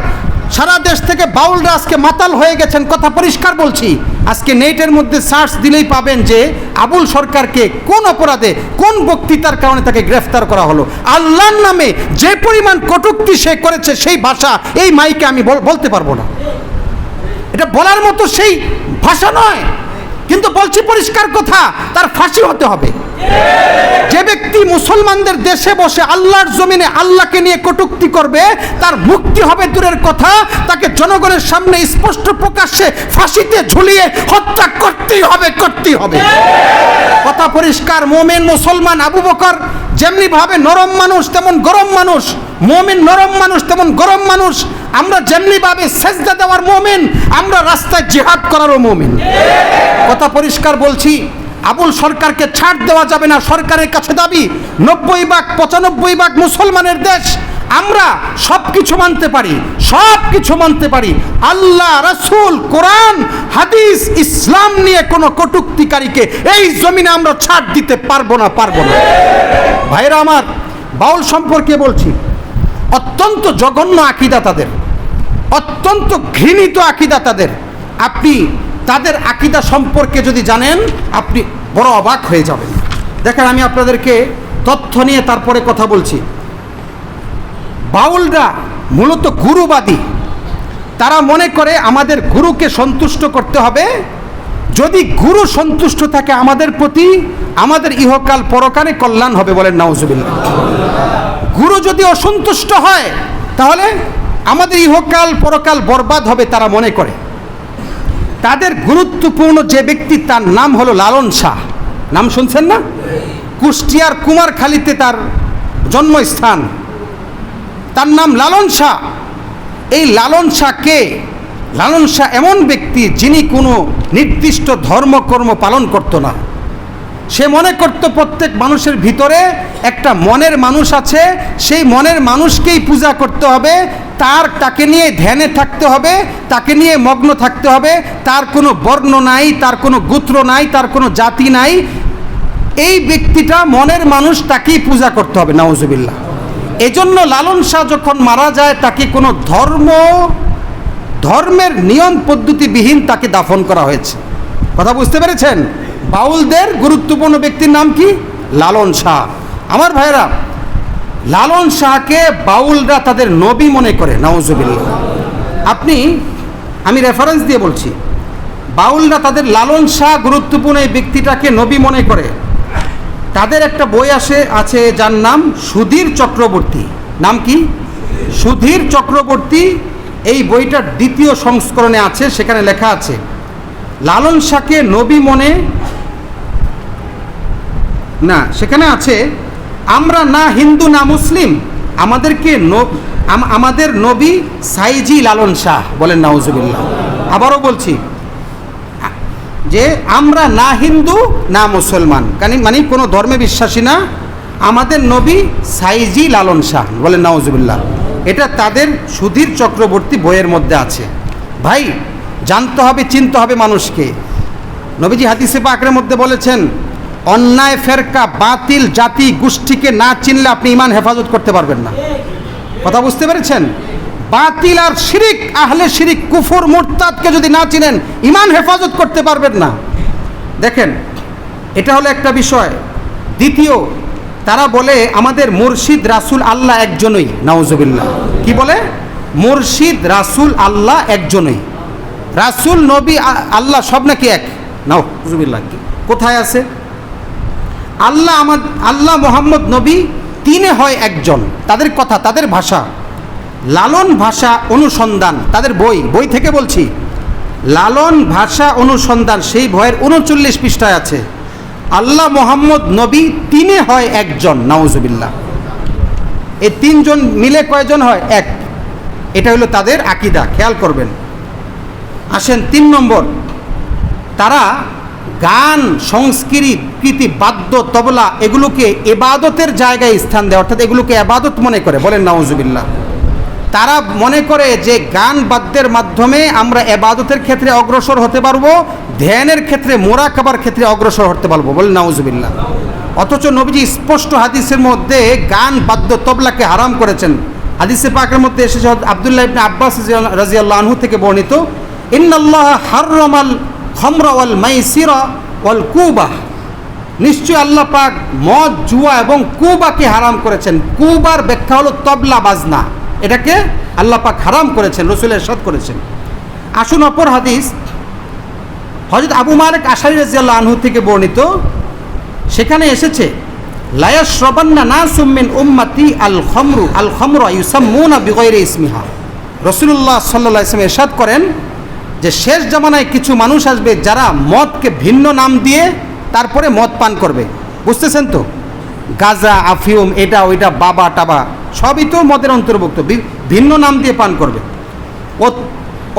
সারা দেশ থেকে বাউলরা আজকে মাতাল হয়ে গেছেন, কথা পরিষ্কার বলছি। আজকে নেটের মধ্যে সার্চ দিলেই পাবেন যে আবুল সরকারকে কোন অপরাধে, কোন বক্তৃতার কারণে তাকে গ্রেফতার করা হলো। আল্লাহর নামে যে পরিমাণ কটূক্তি সে করেছে, সেই ভাষা এই মাইকে আমি বলতে পারবো না, এটা বলার মতো সেই ভাষা নয়। কিন্তু বলছি পরিষ্কার কথা, তার ফাঁসি হতে হবে। যে ব্যক্তি মুসলমানদের দেশে বসে আল্লাহর জমিনে আল্লাহকে নিয়ে কটূক্তি করবে, তার মুক্তি হবে দূরের কথা, তাকে জনগণের সামনে স্পষ্ট প্রকাশ্যে ফাঁসিতে ঝুলিয়ে হত্যা করতেই হবে। কথা পরিষ্কার। মুমিন মুসলমান আবু বকর যেমনি ভাবে নরম মানুষ তেমন গরম মানুষ, মুমিন নরম মানুষ তেমন গরম মানুষ। আমরা যেমনি ভাবে সেজদা দেওয়ার মুমিন, আমরা রাস্তায় জিহাদ করারও মুমিন। কথা পরিষ্কার বলছি। আবুল সরকারকে ছাড় দেওয়া যাবে না। সরকারের কাছে দাবি, 90-95 মুসলমানের দেশ, আমরা সব কিছু মানতে পারি, আল্লাহ, রাসূল, কোরআন, হাদিস, ইসলাম নিয়ে কোনো কটূক্তিকারীকে এই জমিনে আমরা ছাড় দিতে পারবো না। ভাইরা আমার, বাউল সম্পর্কে বলছি, অত্যন্ত জঘন্য আকীদা তাদের, অত্যন্ত ঘৃণিত আকীদা তাদের। আপনি তাদের আকীদা সম্পর্কে যদি জানেন আপনি বড় অবাক হয়ে যাবেন। দেখেন, আমি আপনাদেরকে তথ্য নিয়ে তারপরে কথা বলছি। বাউলরা মূলত গুরুবাদী। তারা মনে করে আমাদের গুরুকে সন্তুষ্ট করতে হবে। যদি গুরু সন্তুষ্ট থাকে আমাদের প্রতি, আমাদের ইহকাল পরকালে কল্যাণ হবে। বলেন নাউজুবিল্লাহ। গুরু যদি অসন্তুষ্ট হয় তাহলে আমাদের ইহকাল পরকাল বরবাদ হবে তারা মনে করে। তাদের গুরুত্বপূর্ণ যে ব্যক্তি, তার নাম হলো লালন শাহ। নাম শুনছেন না? কুষ্টিয়ার কুমারখালীতে তার জন্মস্থান। তার নাম লালন শাহ। এই লালন শাহ কে? লালন শাহ এমন ব্যক্তি যিনি কোনো নির্দিষ্ট ধর্মকর্ম পালন করত না। সে মনে করত প্রত্যেক মানুষের ভিতরে একটা মনের মানুষ আছে, সেই মনের মানুষকেই পূজা করতে হবে, তাকে নিয়ে ধ্যানে থাকতে হবে, তাকে নিয়ে মগ্ন থাকতে হবে। তার কোনো বর্ণ নাই, তার কোনো গোত্র নাই, তার কোনো জাতি নাই। এই ব্যক্তিটা মনের মানুষ, তাকেই পূজা করতে হবে। নাউজুবিল্লাহ। এজন্য লালন শাহ যখন মারা যায় তাকে কোনো ধর্মের নিয়ম পদ্ধতিবিহীন তাকে দাফন করা হয়েছে। কথা বুঝতে পেরেছেন? বাউলদের গুরুত্বপূর্ণ ব্যক্তির নাম কি? লালন শাহ। আমার ভাইরা, লালন শাহকে বাউলরা তাদের নবী মনে করে। নাউজুবিল্লাহ। আমি রেফারেন্স দিয়ে বলছি, বাউলরা তাদের লালন শাহ গুরুত্বপূর্ণ এই ব্যক্তিটাকে নবী মনে করে। তাদের একটা বই আছে যার নাম সুধীর চক্রবর্তী। নাম কি? সুধীর চক্রবর্তী। এই বইটার দ্বিতীয় সংস্করণে আছে, সেখানে লেখা আছে লালন শাহকে নবী মনে না। সেখানে আছে, আমরা না হিন্দু না মুসলিম, আমাদের নবী সাইজি লালন শাহ। বলেন নাউজুবিল্লাহ। আবারও বলছি যে আমরা না হিন্দু না মুসলমান, মানে কোনো ধর্মে বিশ্বাসী না, আমাদের নবী সাইজি লালন শাহ। বলেন নাউজুবিল্লাহ। এটা তাদের সুধীর চক্রবর্তী বইয়ের মধ্যে আছে। ভাই, জানতে হবে, চিনতে হবে মানুষকে। নবীজি হাদিসে পাকের মধ্যে বলেছেন, অন্যায় ফেরকা বাতিল জাতি গোষ্ঠীকে না চিনলে আপনি ঈমান হেফাজত করতে পারবেন না। কথা বুঝতে পেরেছেন? বাতিল আর শিরিক, আহলে শিরিক, কুফর, মুরতাদকে যদি না চিনেন ঈমান হেফাজত করতে পারবেন না। দেখেন, এটা হলো একটা বিষয়। দ্বিতীয়, তারা বলে আমাদের মুর্শিদ রাসূল আল্লাহ একজনই। নাউজুবিল্লাহ। কি বলে? মুর্শিদ রাসূল আল্লাহ একজনই। রাসূল নবী আল্লাহ সব নাকি এক? নাউজুবিল্লাহ। কোথায় আছে? আল্লাহ মোহাম্মদ নবী তিনে হয় একজন। তাদের কথা, তাদের ভাষা। লালন ভাষা অনুসন্ধান, তাদের বই থেকে বলছি, লালন ভাষা অনুসন্ধান, সেই বইয়ের 39 পৃষ্ঠায় আছে আল্লাহ মোহাম্মদ নবী তিনে হয় একজন। নাউজুবিল্লাহ। এই তিনজন মিলে কয়জন হয়? এক। এটা হলো তাদের আকীদা। খেয়াল করবেন। আসেন 3 নম্বর, তারা গান, সংস্কৃতি, বাদ্য, তবলা এগুলোকে এবাদতের জায়গায় স্থান দেয়, অর্থাৎ এগুলোকে এবাদত মনে করে। বলেন নাউজুবিল্লাহ। তারা মনে করে যে গান বাদ্যের মাধ্যমে আমরা এবাদতের ক্ষেত্রে অগ্রসর হতে পারবো, ধ্যানের ক্ষেত্রে, মুরাকাবার ক্ষেত্রে অগ্রসর হতে পারবো। বলেন নাউজুবিল্লাহ। অথচ নবীজি স্পষ্ট হাদিসের মধ্যে গান, বাদ্য, তবলাকে হারাম করেছেন। হাদিসে পাকের মধ্যে এসেছে, আব্দুল্লাহ ইবনে আব্বাস রাদিয়াল্লাহু আনহু থেকে বর্ণিত, ইন্নাল্লাহ হাররামাল খামরা ওয়াল মাইসিরা ওয়াল কুবাহ, নিশ্চয় আল্লাহ পাক মদ, জুয়া এবং কুবাকে হারাম করেছেন। কুবার ব্যাখ্যা হলো তবলা, বাজনা। এটাকে আল্লাহ পাক হারাম করেছেন, রাসূল ইরশাদ করেছেন। আসুন অপর হাদিস, হযরত আবু মালিক আশআরী রাদিয়াল্লাহু আনহু থেকে বর্ণিত, সেখানে এসেছে লা ইয়াশরাবান্না নাসুম মিন উম্মতি আল খামরা ইউসাম্মুনা বিগাইরি ইসমিহা। রাসূলুল্লাহ সাল্লাল্লাহু আলাইহি ওয়াসাল্লাম ইরশাদ করেন যে শেষ জামানায় কিছু মানুষ আসবে যারা মদকে ভিন্ন নাম দিয়ে তারপরে মদ পান করবে। বুঝতেছেন তো? গাঁজা, আফিউম, এটা ওইটা, বাবা টাবা সবই তো মদের অন্তর্ভুক্ত, ভিন্ন নাম দিয়ে পান করবে।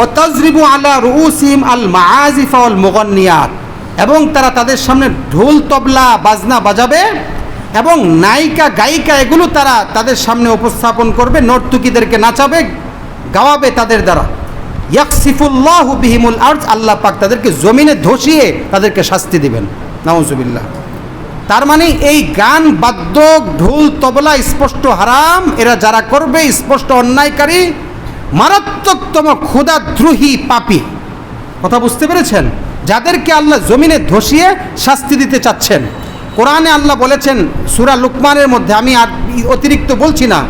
ও তাজরিবু আলা রুউসিহিম আল মাআজিফ ওয়াল মুগান্নিয়াত, এবং তারা তাদের সামনে ঢোল, তবলা, বাজনা বাজাবে এবং নায়িকা, গায়িকা এগুলো তারা তাদের সামনে উপস্থাপন করবে, নর্তকীদেরকে নাচাবে, গাওয়াবে তাদের দ্বারা। ইয়াকসিফুল্লাহু বিহিমুল আরজ, আল্লাহ পাক তাদেরকে জমিনে ধসিয়ে তাদেরকে শাস্তি দিবেন। নাউজুবিল্লাহ। তার মানে এই গান, বাদ্য, ঢোল, তবলা স্পষ্ট হারাম। এরা যারা করবে স্পষ্ট অন্যায়কারী, মারাত্মকতম ক্ষুধাদ্রোহী পাপী। কথা বুঝতে পেরেছেন? যাদেরকে আল্লাহ জমিনে ধসিয়ে শাস্তি দিতে চাচ্ছেন। কোরআনে আল্লাহ বলেছেন সূরা লুকমানের মধ্যে, আমি আর অতিরিক্ত বলছি না,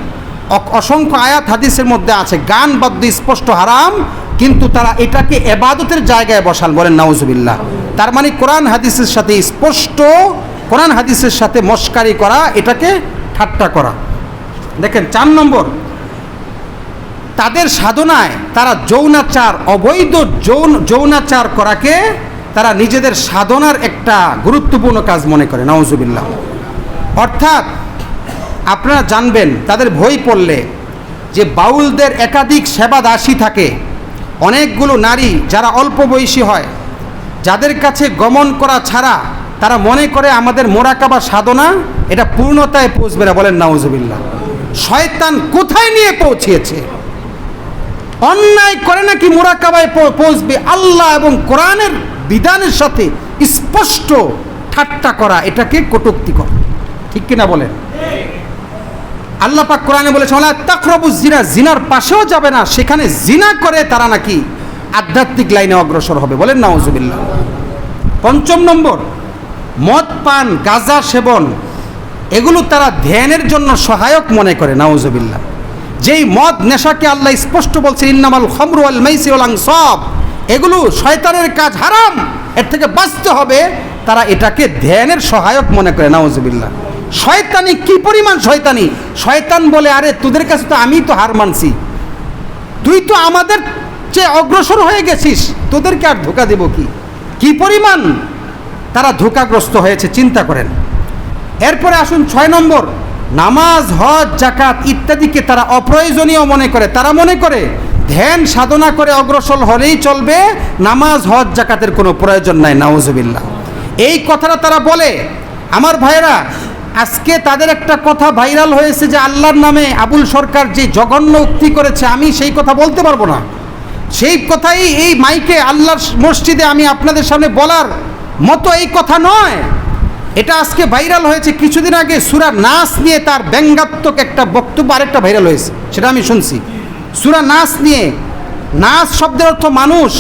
অসংখ্য আয়াত হাদিসের মধ্যে আছে গান বাদ্য স্পষ্ট হারাম, কিন্তু তারা এটাকে ইবাদতের জায়গায় বসান। বলেন নাউজুবিল্লাহ। তার মানে কোরআন হাদিসের সাথে স্পষ্ট, কোরআন হাদিসের সাথে মস্কারি করা, এটাকে ঠাট্টা করা। দেখেন 4 নম্বর, তাদের সাধনায় তারা যৌনাচার, অবৈধ যৌনাচার করাকে তারা নিজেদের সাধনার একটা গুরুত্বপূর্ণ কাজ মনে করে। নাউজুবিল্লাহ। অর্থাৎ আপনারা জানবেন, তাদের বই পড়লে, যে বাউলদের একাধিক সেবাদাসী থাকে, অনেকগুলো নারী যারা অল্প বয়সী হয়, যাদের কাছে গমন করা ছাড়া তারা মনে করে আমাদের মোরাকাবা সাধনা এটা পূর্ণতায় পৌঁছবে না। বলেন নাউজুবিল্লাহ। শয়তান কোথায় নিয়ে পৌঁছিয়েছে? অন্যায় করে নাকি মোরাকাবায় পৌঁছবে? আল্লাহ এবং কোরআনের বিধানের সাথে স্পষ্ট ঠাট্টা করা, এটাকে কটূক্তি করা। ঠিক কিনা বলেন? আল্লাহ পাক কোরআনে বলেছেন ওয়ালা তাকরাবুজ জিনা, জিনার পাশেও যাবে না। সেখানে জিনা করে তারা নাকি আধ্যাত্মিক লাইনে অগ্রসর হবে। বলেন নাউজুবিল্লাহ। 5 নম্বর, মদ পান, গাঁজা সেবন, এগুলো তারা ধ্যানের জন্য সহায়ক মনে করে। নাউজুবিল্লাহ। যেই মদ নেশাকে আল্লাহ স্পষ্ট বলছে ইন্নামাল খামরু ওয়াল মাইসির ওয়াল আনসাব, এগুলো শয়তানের কাজ, হারাম, এর থেকে বাঁচতে হবে, তারা এটাকে ধ্যানের সহায়ক মনে করে। নাউজুবিল্লাহ। শয়তানি কি পরিমাণ শয়তানি! শয়তান বলে আরে তোদের কাছে তো আমি তো হার মানছি, তুই তো আমাদের চেয়ে অগ্রসর হয়ে গেছিস, তোদেরকে আর ধোঁকা দেব কি? কি পরিমাণ তারা ধোঁকাগ্রস্ত হয়েছে চিন্তা করেন। এরপরে আসুন 6 নম্বর, নামাজ, হজ, জাকাত ইত্যাদিকে তারা অপ্রয়োজনীয় মনে করে। তারা মনে করে ধ্যান সাধনা করে অগ্রসর হলেই চলবে, নামাজ, হজ, জাকাতের কোনো প্রয়োজন নাই। নাউজুবিল্লাহ। এই কথাটা তারা বলে। আমার ভাইয়েরা, আজকে তাদের একটা কথা ভাইরাল হয়েছে যে আল্লাহর নামে আবুল সরকার যে জঘন্য উক্তি করেছে, আমি সেই কথা বলতে পারবো না। সেই কথাই এই মাইকে আল্লাহর মসজিদে আমি আপনাদের সামনে বলার মতো এই কথা নয়। এটা আজকে ভাইরাল হয়েছে। কিছুদিন আগে সূরা নাস নিয়ে তার ব্যঙ্গাত্মক একটা বক্তব্য আরেকটা ভাইরাল হয়েছে, সেটা আমি শুনছি। সূরা নাস নিয়ে, নাস শব্দের অর্থ মানুষ,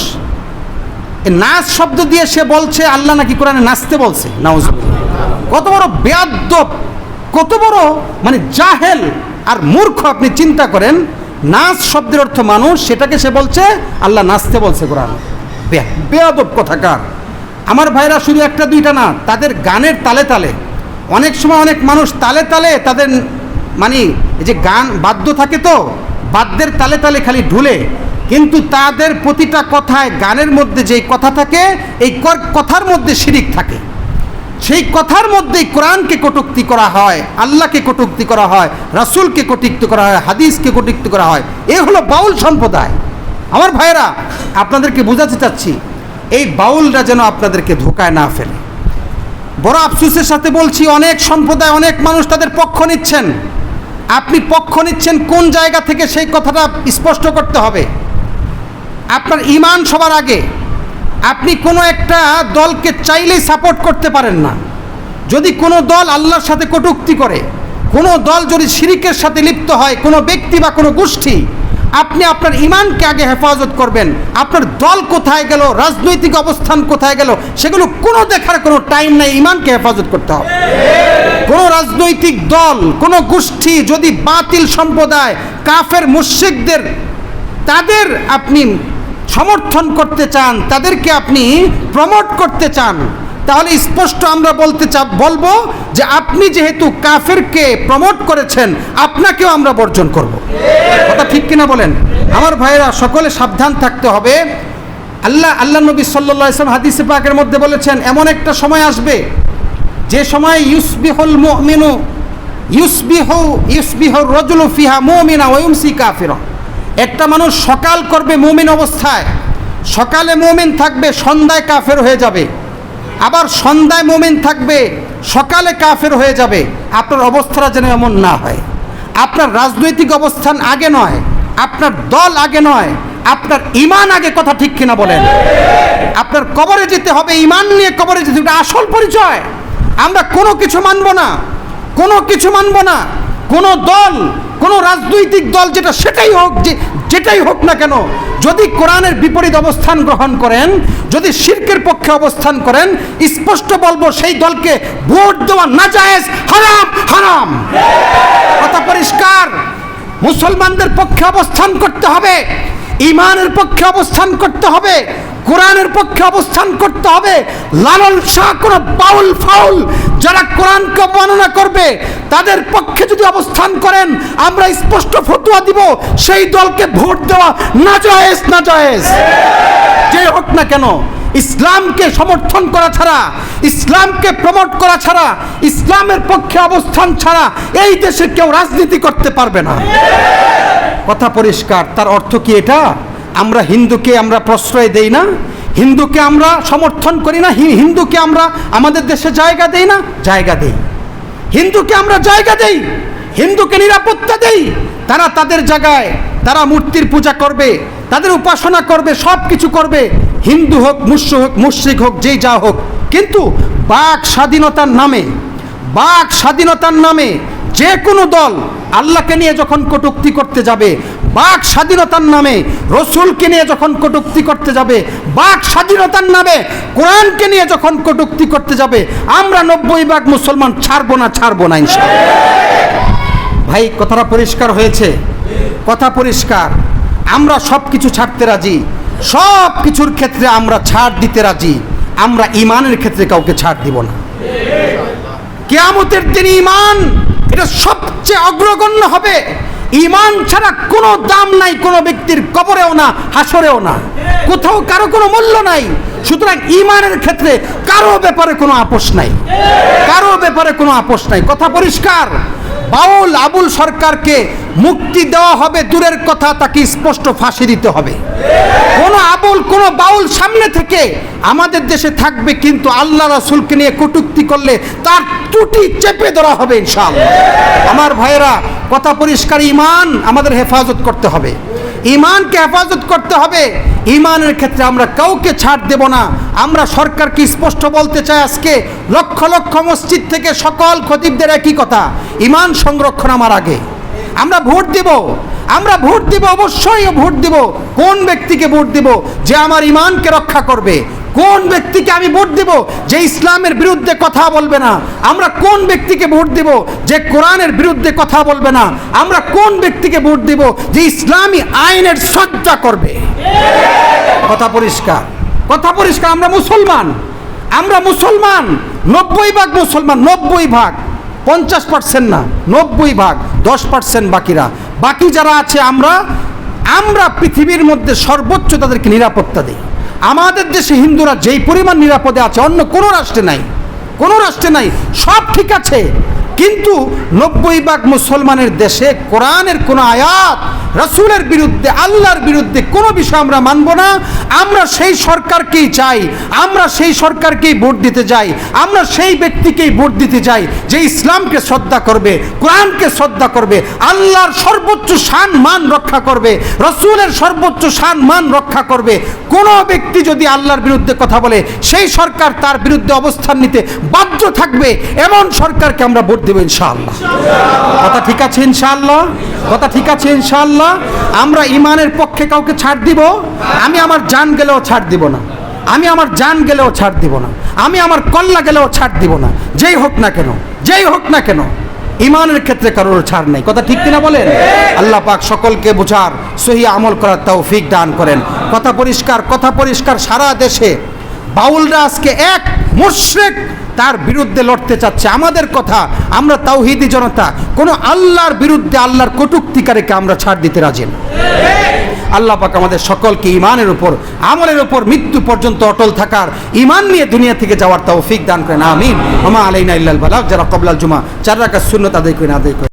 নাচ শব্দ দিয়ে সে বলছে আল্লাহ নাকি কোরআনে নাচতে বলছে। নাউজুবিল্লাহ। কত বড় বেয়াদব, কত বড় মানে জাহেল আর মূর্খ! আপনি চিন্তা করেন, নাচ শব্দের অর্থ মানুষ, সেটাকে সে বলছে আল্লাহ নাচতে বলছে কোরআন। বেয়াদব কথাকার। আমার ভাইরা, শুধু একটা দুইটা না, তাদের গানের তালে তালে, অনেক সময় অনেক মানুষ তালে তালে তাদের মানে এই যে গান বাদ্য থাকে, তো বাদ্যের তালে তালে খালি ঢুলে, কিন্তু তাদের প্রতিটা কথায়, গানের মধ্যে যেই কথা থাকে, এই কথার মধ্যে শিরিক থাকে। সেই কথার মধ্যেই কোরআনকে কটূক্তি করা হয়, আল্লাহকে কটূক্তি করা হয়, রাসূলকে কটূক্তি করা হয়, হাদিসকে কটূক্তি করা হয়। এ হলো বাউল সম্প্রদায়। আমার ভাইয়েরা, আপনাদেরকে বোঝাতে চাচ্ছি, এই বাউলরা যেন আপনাদেরকে ধোকায় না ফেলে। বড় আফসোসের সাথে বলছি, অনেক সম্প্রদায়, অনেক মানুষ তাদের পক্ষ নিচ্ছেন। আপনি পক্ষ নিচ্ছেন কোন জায়গা থেকে, সেই কথাটা স্পষ্ট করতে হবে। আপনার ঈমান সবার আগে। আপনি কোনো একটা দলকে চাইলেই সাপোর্ট করতে পারেন না। যদি কোনো দল আল্লাহর সাথে কটূক্তি করে, কোনো দল যদি শিরিকের সাথে লিপ্ত হয়, কোনো ব্যক্তি বা কোনো গোষ্ঠী, আপনি আপনার ঈমানকে আগে হেফাজত করবেন। আপনার দল কোথায় গেল, রাজনৈতিক অবস্থান কোথায় গেল, সেগুলো কোনো দেখার কোনো টাইম নাই। ঈমানকে হেফাজত করতে হবে। কোনো রাজনৈতিক দল, কোনো গোষ্ঠী যদি বাতিল সম্প্রদায়, কাফের মুশরিকদের, তাদের আপনি সমর্থন করতে চান, তাদেরকে আপনি প্রমোট করতে চান, তাহলে স্পষ্ট আমরা বলবো যে আপনি যেহেতু কাফেরকে প্রমোট করেছেন, আপনাকেও আমরা বর্জন করব। কথা ঠিক কিনা বলেন? আমার ভাইয়েরা, সকলে সাবধান থাকতে হবে। আল্লাহ নবী সাল্লাল্লাহু আলাইহি ওয়াসাল্লাম হাদিসে পাকের মধ্যে বলেছেন, এমন একটা সময় আসবে যে সময় ইউসবিহুল মুমিনু ইউসবিহুর রাজুলু ফিহা মুমিনা ওয়া ইউমসি কাফিরা। একটা মানুষ সকাল করবে মুমিন অবস্থায়, সকালে মুমিন থাকবে, সন্ধ্যায় কাফের হয়ে যাবে। আবার সন্ধ্যায় মুমিন থাকবে, সকালে কাফের হয়ে যাবে। আপনার অবস্থাটা যেন এমন না হয়। আপনার রাজনৈতিক অবস্থান আগে নয়, আপনার দল আগে নয়, আপনার ঈমান আগে। কথা ঠিক কিনা বলেন? আপনার কবরে যেতে হবে, ঈমান নিয়ে কবরে যেতে হবে, আসল পরিচয়। আমরা কোনো কিছু মানব না, কোনো কিছু মানব না। কোনো দল, কোনো রাজনৈতিক দল যেটা, সেটাই হোক, যেটাই হোক না কেন, যদি কোরআনের বিপরীত অবস্থান গ্রহণ করেন, যদি শিরকের পক্ষে অবস্থান করেন, স্পষ্ট বলবো সেই দলকে ভোট দেওয়া নাজায়েজ, হারাম হারাম। কথা পরিষ্কার। মুসলমানদের পক্ষে অবস্থান করতে হবে, ইমানের পক্ষে অবস্থান করতে হবে, কোরআনের পক্ষে অবস্থান করতে হবে। লালন শাহ কোন বাউল ফাউল যারা কোরআনকে বর্ণনা করবে তাদের পক্ষে যদি অবস্থান করেন, আমরা স্পষ্ট ফতোয়া দিব সেই দলকে ভোট দেওয়া নাজায়েজ নাজায়েজ। যে হোক না কেন, ইসলামকে সমর্থন করা ছাড়া, ইসলামকে প্রমোট করা ছাড়া, ইসলামের পক্ষে অবস্থান ছাড়া এই দেশে কেউ রাজনীতি করতে পারবে না। কথা পরিষ্কার। তার অর্থ কি এটা আমরা হিন্দুকে আমরা প্রশ্রয় দেই না, হিন্দুকে আমরা সমর্থন করি না, হিন্দুকে আমরা আমাদের দেশে জায়গা দেই না? জায়গা দেই। হিন্দুকে আমরা জায়গা দেই, হিন্দুকে নিরাপত্তা দেই। তারা তাদের জায়গায় তারা মূর্তির পূজা করবে, তাদের উপাসনা করবে, সব কিছু করবে, হিন্দু হোক, মুশরিক হোক, যেই যা হোক। কিন্তু বাক স্বাধীনতার নামে, বাক স্বাধীনতার নামে যে কোনো দল আল্লাহকে নিয়ে যখন কটূক্তি করতে যাবে, বাক স্বাধীনতার নামে রসুলকে নিয়ে যখন কটূক্তি করতে যাবে, বাক স্বাধীনতার নামে কোরআনকে নিয়ে যখন কটূক্তি করতে যাবে, আমরা 90% মুসলমান ছাড়বো না ইনশাআল্লাহ। ভাই কথাটা পরিষ্কার হয়েছে? কথা পরিষ্কার। আমরা সব কিছু ছাড়তে রাজি, সব কিছুর ক্ষেত্রে আমরা ছাড় দিতে রাজি, আমরা ইমানের ক্ষেত্রে কাউকে ছাড় দিব না। কিয়ামতের দিন ইমান এটা সবচেয়ে অগ্রগণ্য হবে। ইমান ছাড়া কোনো দাম নাই কোনো ব্যক্তির, কবরেও না, হাসরেও না, কোথাও কারো কোনো মূল্য নাই। সুতরাং ইমানের ক্ষেত্রে কারো ব্যাপারে কোনো আপোষ নাই, কারো ব্যাপারে কোনো আপোষ নাই। কথা পরিষ্কার। বাউল আবুল সরকারকে মুক্তি দেওয়া হবে দূরের কথা, তাকে স্পষ্ট ফাঁসি দিতে হবে। কোনো আবুল, কোনো বাউল সামনে থেকে আমাদের দেশে থাকবে, কিন্তু আল্লাহ রাসূলকে নিয়ে কটূক্তি করলে তার টুটি চেপে ধরা হবে ইনশাআল্লাহ। আমার ভাইয়েরা, কথা পরিষ্কার। ইমান আমাদের হেফাজত করতে হবে, ইমানকে হেফাজত করতে হবে। ইমানের ক্ষেত্রে আমরা কাউকে ছাড় দেব না। আমরা সরকারকে স্পষ্ট বলতে চাই, আজকে লক্ষ লক্ষ মসজিদ থেকে সকল খতিবদের একই কথা, ইমান সংরক্ষণ আমার আগে। আমরা ভোট দেব, আমরা ভোট দেব, অবশ্যই ভোট দেব। কোন ব্যক্তিকে ভোট দেব? যে আমার ইমানকে রক্ষা করবে। কোন ব্যক্তিকে আমি ভোট দেব? যে ইসলামের বিরুদ্ধে কথা বলবে না। আমরা কোন ব্যক্তিকে ভোট দেব? যে কোরআনের বিরুদ্ধে কথা বলবে না। আমরা কোন ব্যক্তিকে ভোট দেব? যে ইসলামী আইনের শ্রদ্ধা করবে। কথা পরিষ্কার, কথা পরিষ্কার। আমরা মুসলমান, আমরা মুসলমান, 90% মুসলমান, 90%, 50% না, 90%, 10% বাকিরা। বাকি যারা আছে আমরা পৃথিবীর মধ্যে সর্বোচ্চ তাদেরকে নিরাপত্তা দিই। আমাদের দেশে হিন্দুরা যেই পরিমাণ নিরাপদে আছে অন্য কোনো রাষ্ট্রে নাই, কোনো রাষ্ট্রে নাই। সব ঠিক আছে, কিন্তু 90% মুসলমানের দেশে কোরআনের কোনো আয়াত, রাসূলের বিরুদ্ধে, আল্লাহর বিরুদ্ধে কোনো বিষয় আমরা মানব না। আমরা সেই সরকারকেই চাই, আমরা সেই সরকারকেই ভোট দিতে যাই, আমরা সেই ব্যক্তিকেই ভোট দিতে যাই যে ইসলামকে শ্রদ্ধা করবে, কোরআনকে শ্রদ্ধা করবে, আল্লাহর সর্বোচ্চ শান মান রক্ষা করবে, রাসূলের সর্বোচ্চ শান মান রক্ষা করবে। কোনো ব্যক্তি যদি আল্লাহর বিরুদ্ধে কথা বলে, সেই সরকার তার বিরুদ্ধে অবস্থান নিতে বাধ্য থাকবে। এমন সরকারকে আমরা ভোট দেব ইনশাআল্লাহ। কথা ঠিক আছে ইনশাআল্লাহ? কথা ঠিক আছে ইনশাআল্লাহ? আমরা ইমানের পক্ষে কাউকে ছাড় দিব? আমি আমার জান গেলেও ছাড় দিব না, আমি আমার জান গেলেও ছাড় দিব না, আমি আমার কল্লা গেলেও ছাড় দিব না। যেই হোক না কেন, যেই হোক না কেন, ইমানের ক্ষেত্রে কারোর ছাড় নেই। কথা ঠিক কিনা বলেন? আল্লাহ পাক সকলকে বুঝার, সহি আমল করার তৌফিক দান করেন। কথা পরিষ্কার, কথা পরিষ্কার। সারা দেশে বাউলরা আজকে এক মুশরিক তার বিরুদ্ধে লড়তে চাচ্ছে। আমাদের কথা, আমরা তাওহীদি জনতা, কোনো আল্লাহর বিরুদ্ধে, আল্লাহর কটূক্তিকারীকে আমরা ছাড় দিতে রাজি না। আল্লাহ পাক আমাদের সকলকে ইমানের উপর, আমলের উপর মৃত্যু পর্যন্ত অটল থাকার, ইমান নিয়ে দুনিয়া থেকে যাওয়ার তৌফিক দান করেন। আমিন। ওয়া মা আলাইনা ইল্লাল বালাগ। যারা ক্বাবলাল জুমা 4 রাকাত সুন্নাত আদায় করেন, আদায় করেন।